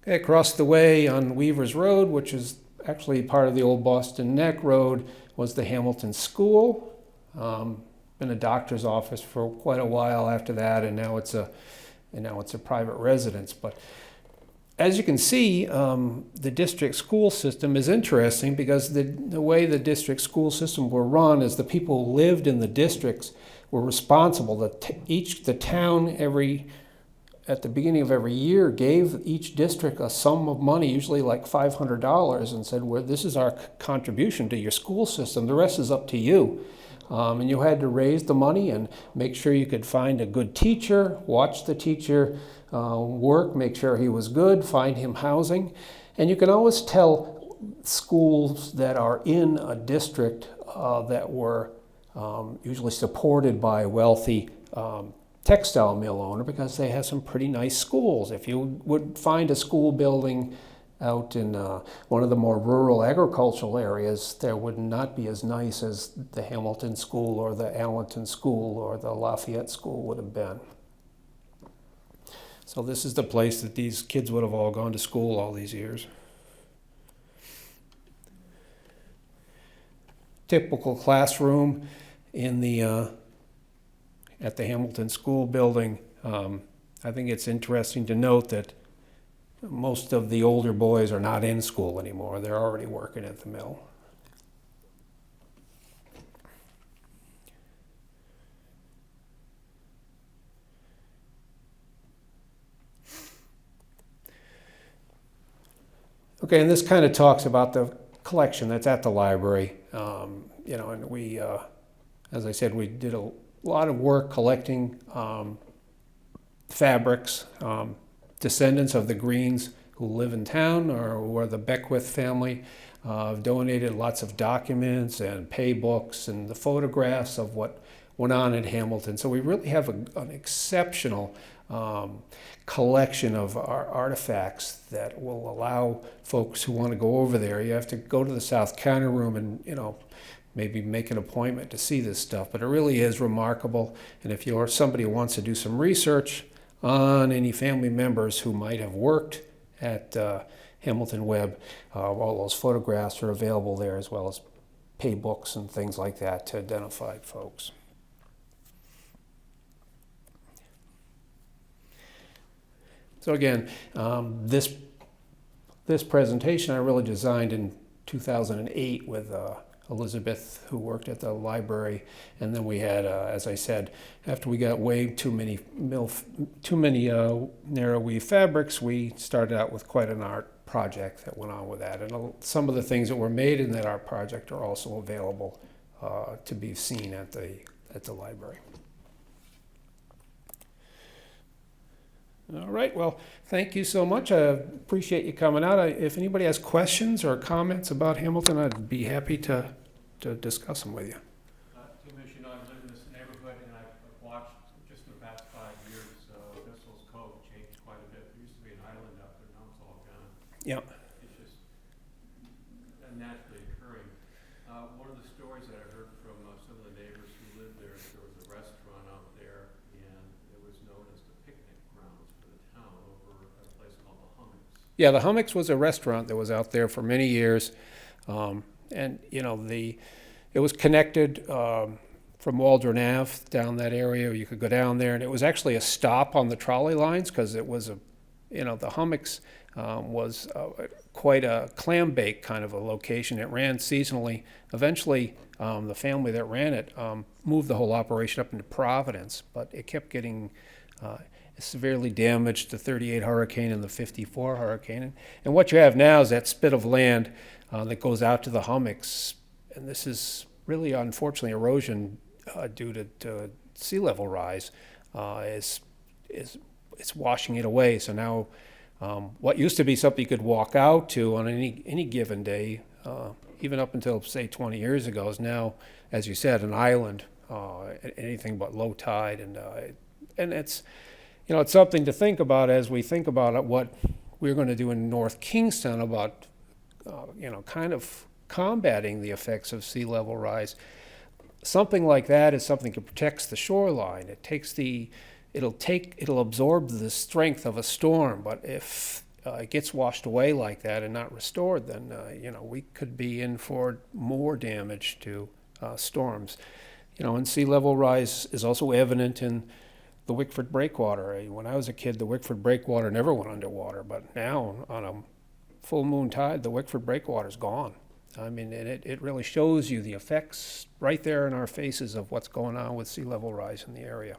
Okay, across the way on Weaver's Road, which is actually part of the old Boston Neck Road, was the Hamilton School. Been a doctor's office for quite a while after that, and now it's a private residence. But as you can see, the district school system is interesting because the way the district school system were run is the people who lived in the districts were responsible. The town at the beginning of every year gave each district a sum of money, usually like $500, and said, well, this is our contribution to your school system. The rest is up to you. And you had to raise the money and make sure you could find a good teacher, watch the teacher work, make sure he was good, find him housing. And you can always tell schools that are in a district that were usually supported by a wealthy textile mill owner, because they have some pretty nice schools. If you would find a school building out in one of the more rural agricultural areas, there would not be as nice as the Hamilton School or the Allenton School or the Lafayette School would have been. So this is the place that these kids would have all gone to school all these years. Typical classroom in the at the Hamilton School building. I think it's interesting to note that most of the older boys are not in school anymore. They're already working at the mill. Okay, and this kind of talks about the collection that's at the library. And we, as I said, we did a lot of work collecting fabrics. Descendants of the Greens who live in town, or the Beckwith family, donated lots of documents and pay books and the photographs of what went on in Hamilton. So we really have an exceptional collection of our artifacts that will allow folks who want to go over there. You have to go to the South Counter Room and, maybe make an appointment to see this stuff. But it really is remarkable. And if you're somebody who wants to do some research on any family members who might have worked at Hamilton Webb, all those photographs are available there, as well as pay books and things like that to identify folks. So again, this presentation I really designed in 2008 with Elizabeth, who worked at the library, and then we had, as I said, after we got way too many narrow weave fabrics, we started out with quite an art project that went on with that. And some of the things that were made in that art project are also available to be seen at the library. All right, well, thank you so much. I appreciate you coming out. If anybody has questions or comments about Hamilton, I'd be happy to discuss them with you. Tim, as you know, I live in this neighborhood, and I've watched just in the past 5 years, Vissels Cove changed quite a bit. There used to be an island out there, now it's all gone. Yep. It's just naturally occurring. One of the stories that I heard from some of the neighbors who lived there, there was a restaurant out there, and it was known as the picnic grounds for the town over at a place called the Hummocks. Yeah, the Hummocks was a restaurant that was out there for many years. It was connected from Waldron Ave down that area. You could go down there, and it was actually a stop on the trolley lines, because it was the Hummocks was quite a clam bake kind of a location. It ran seasonally. Eventually, the family that ran it moved the whole operation up into Providence, but it kept getting severely damaged, the 38 hurricane and the 54 hurricane. And what you have now is that spit of land that goes out to the Hummocks. And this is really, unfortunately, erosion due to sea level rise is washing it away. So now what used to be something you could walk out to on any given day, even up until, say, 20 years ago, is now, as you said, an island, anything but low tide. And it's something to think about as we think about what we're going to do in North Kingstown about, kind of combating the effects of sea level rise. Something like that is something that protects the shoreline. It'll absorb the strength of a storm, but if it gets washed away like that and not restored, then we could be in for more damage to storms. And sea level rise is also evident in the Wickford breakwater. When I was a kid, the Wickford breakwater never went underwater, but now on a full moon tide, the Wickford breakwater's gone. I mean, and it really shows you the effects right there in our faces of what's going on with sea level rise in the area.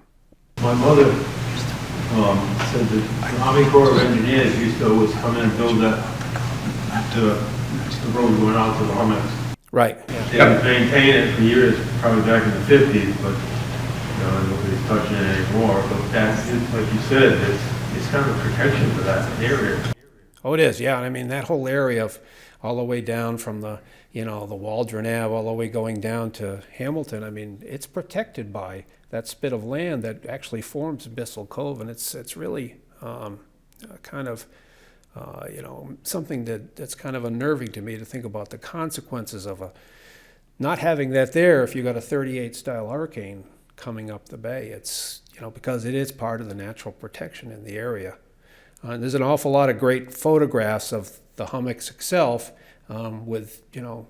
My mother said that the Army Corps of Engineers used to always come in and build the road going out to the Hummocks. Right. They haven't maintained it for years, probably back in the 50s, but nobody's touching it anymore. But that's, like you said, it's kind of a protection for that area. Oh, it is, yeah. And I mean, that whole area of all the way down from the, you know, the Waldron Ave all the way going down to Hamilton, I mean, it's protected by that spit of land that actually forms Bissell Cove, and it's really kind of you know, something that's kind of unnerving to me to think about the consequences of not having that there if you got a 38 style hurricane coming up the bay. It's, you know, because it is part of the natural protection in the area. And there's an awful lot of great photographs of the hummocks itself, with, you know,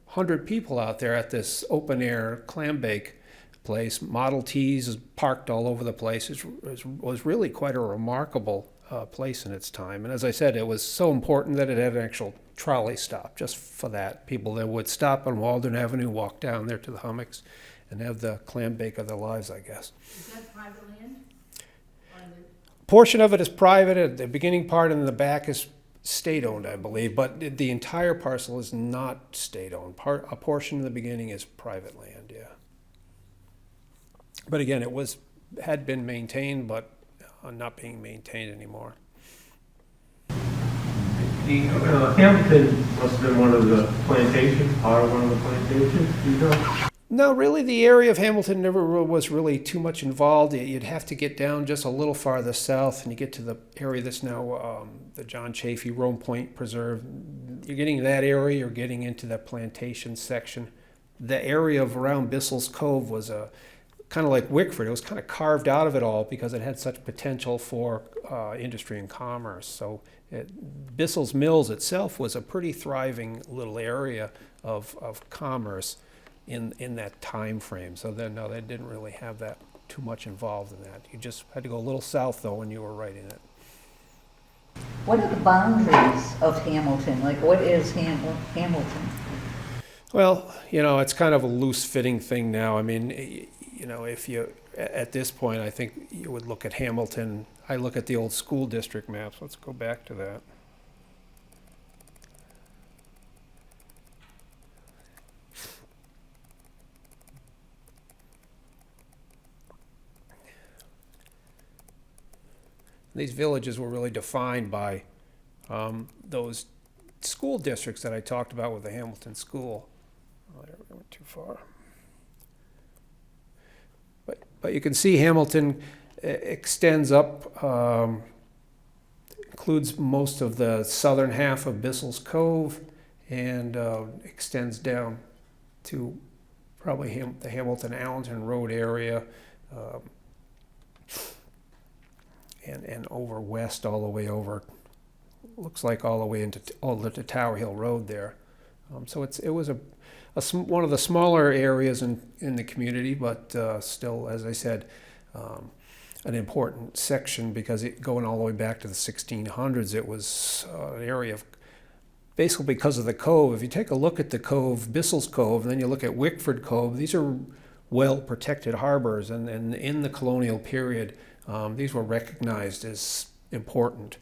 100 people out there at this open air clam bake place. Model Ts parked all over the place. It was really quite a remarkable place in its time. And as I said, it was so important that it had an actual trolley stop just for that. People that would stop on Walden Avenue, walk down there to the hummocks, and have the clam bake of their lives, I guess. Is that private land? Or is it- Portion of it is private. The beginning part and the back is state-owned, I believe, but the entire parcel is not state-owned. A portion in the beginning is private land, yeah. But again, had been maintained, but not being maintained anymore. Hamilton must have been one of the plantations, part of one of the plantations, do you know? No, really, the area of Hamilton never was really too much involved. You'd have to get down just a little farther south, and you get to the area that's now the John Chafee Rome Point Preserve. You're getting to that area, you're getting into the plantation section. The area of around Bissell's Cove was kind of like Wickford. It was kind of carved out of it all because it had such potential for industry and commerce. So Bissell's Mills itself was a pretty thriving little area of commerce in that time frame. So then, no, they didn't really have that too much involved in that. You just had to go a little south, though, when you were right in it. What are the boundaries of Hamilton? Like, what is Hamilton? Well, you know, it's kind of a loose-fitting thing now. I mean, you know, if you, at this point, I think you would look at Hamilton. I look at the old school district maps. Let's go back to that. These villages were really defined by those school districts that I talked about with the Hamilton School. Oh, there we went too far. But you can see Hamilton extends up, includes most of the southern half of Bissell's Cove, and extends down to probably the Hamilton-Allenton Road area, and over west all the way over, looks like all the way into to Tower Hill Road there. So it was one of the smaller areas in the community, but still, as I said, an important section because going all the way back to the 1600s, it was an area of, basically because of the cove. If you take a look at the cove, Bissell's Cove, and then you look at Wickford Cove, these are well-protected harbors, and in the colonial period, these were recognized as important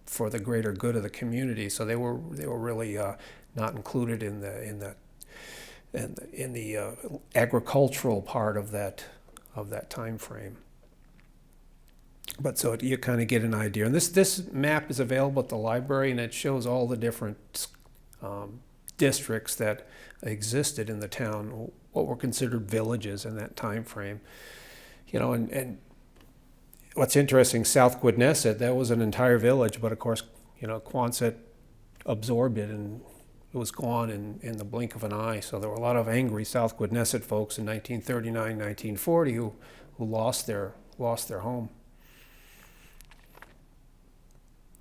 for the greater good of the community. So they were really not included in the agricultural part of that time frame. But so you kind of get an idea. And this map is available at the library, and it shows all the different districts that existed in the town, what were considered villages in that time frame. You know, and what's interesting, South Quidnesset, that was an entire village, but of course, you know, Quonset absorbed it, and it was gone in the blink of an eye. So there were a lot of angry South Quidnesset folks in 1939, 1940 who lost their home.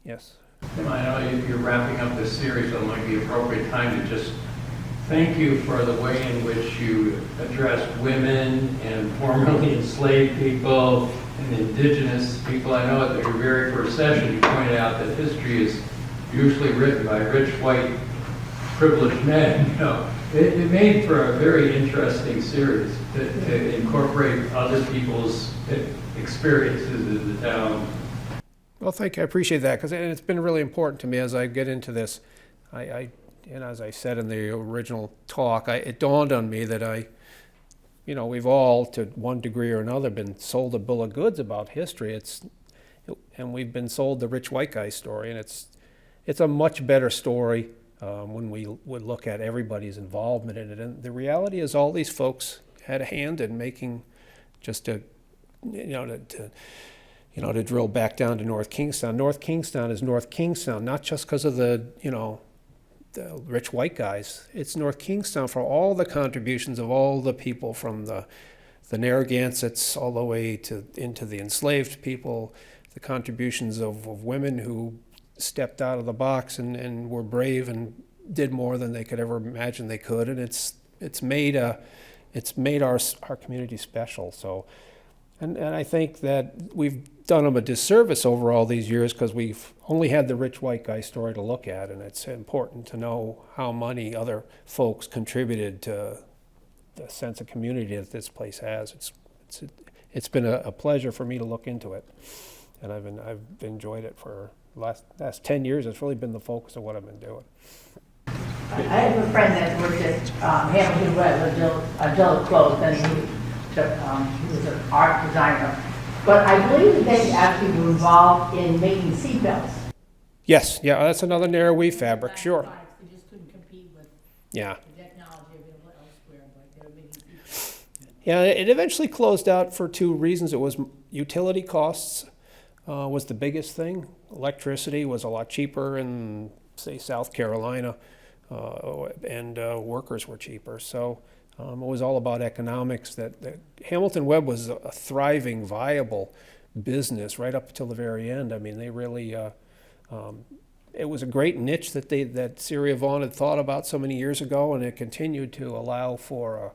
Yes. Tim, I know you're wrapping up this series, so it might be an appropriate time to just thank you for the way in which you addressed women and formerly enslaved people and indigenous people. I know at your very first session you pointed out that history is usually written by rich, white, privileged men. You know, it made for a very interesting series to incorporate other people's experiences in the town. Well, thank you. I appreciate that, because it's been really important to me as I get into this. And as I said in the original talk, it dawned on me that we've all, to one degree or another, been sold a bill of goods about history. And we've been sold the rich white guy story, and it's a much better story. when we would look at everybody's involvement in it. And the reality is all these folks had a hand in making just to drill back down to North Kingstown. North Kingstown is North Kingstown, not just because of the rich white guys. It's North Kingstown for all the contributions of all the people from the Narragansetts all the way into the enslaved people, the contributions of women who stepped out of the box and were brave and did more than they could ever imagine they could, and it's made our community special. So, and I think that we've done them a disservice over all these years because we've only had the rich white guy story to look at, and it's important to know how many other folks contributed to the sense of community that this place has. It's been a pleasure for me to look into it, and I've enjoyed it for the last 10 years. It's really been the focus of what I've been doing. I have a friend that worked at Hamilton Webb, Adult Clothes, and he was an art designer. But I believe that they actually were involved in making seatbelts. Yes, yeah, that's another narrow-weave fabric, sure. They just couldn't compete with Yeah. the technology available elsewhere, but they were making seatbelts. Yeah, it eventually closed out for two reasons. It was utility costs was the biggest thing. Electricity was a lot cheaper in, say, South Carolina, and workers were cheaper. So it was all about economics. That Hamilton Webb was a thriving, viable business right up until the very end. I mean, they really, it was a great niche that Syria Vaughan had thought about so many years ago, and it continued to allow for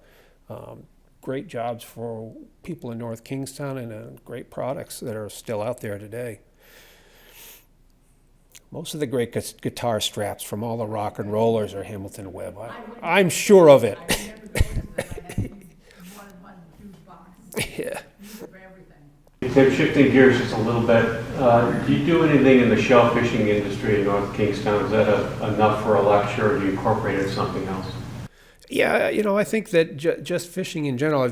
great jobs for people in North Kingstown and great products that are still out there today. Most of the great guitar straps from all the rock and rollers are Hamilton Webb. I'm sure of it. I remember going to them, I had one huge box. Yeah. Used it for everything. Tim, shifting gears just a little bit, do you do anything in the shell fishing industry in North Kingstown? Is that enough for a lecture, or do you incorporate it in something else? Yeah, I think that just fishing in general,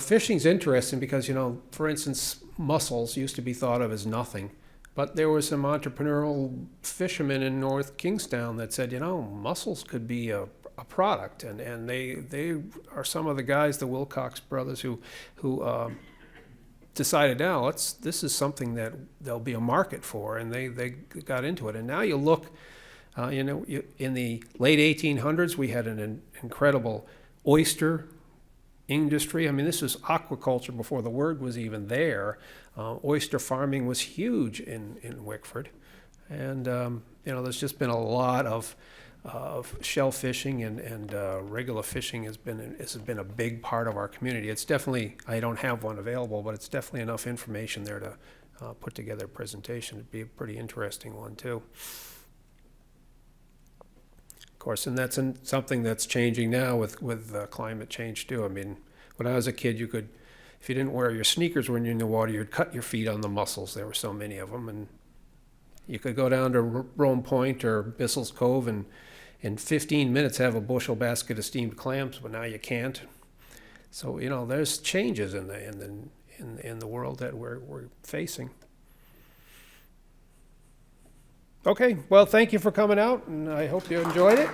fishing's interesting because, for instance, mussels used to be thought of as nothing. But there were some entrepreneurial fishermen in North Kingstown that said, mussels could be a product, and they are some of the guys, the Wilcox brothers, who decided now this is something that there'll be a market for, and they got into it. And now you look, in the late 1800s, we had an incredible oyster industry. I mean, this was aquaculture before the word was even there. Oyster farming was huge in Wickford, and there's just been a lot of shell fishing and regular fishing has been a big part of our community. It's definitely, I don't have one available, but it's definitely enough information there to put together a presentation. It'd be a pretty interesting one too. Of course, and that's something that's changing now with climate change too. I mean, when I was a kid, if you didn't wear your sneakers when you're in the water, you'd cut your feet on the mussels. There were so many of them, and you could go down to Rome Point or Bissell's Cove and in 15 minutes have a bushel basket of steamed clams, but now you can't. So there's changes in the world that we're facing. Okay, well, thank you for coming out, and I hope you enjoyed it.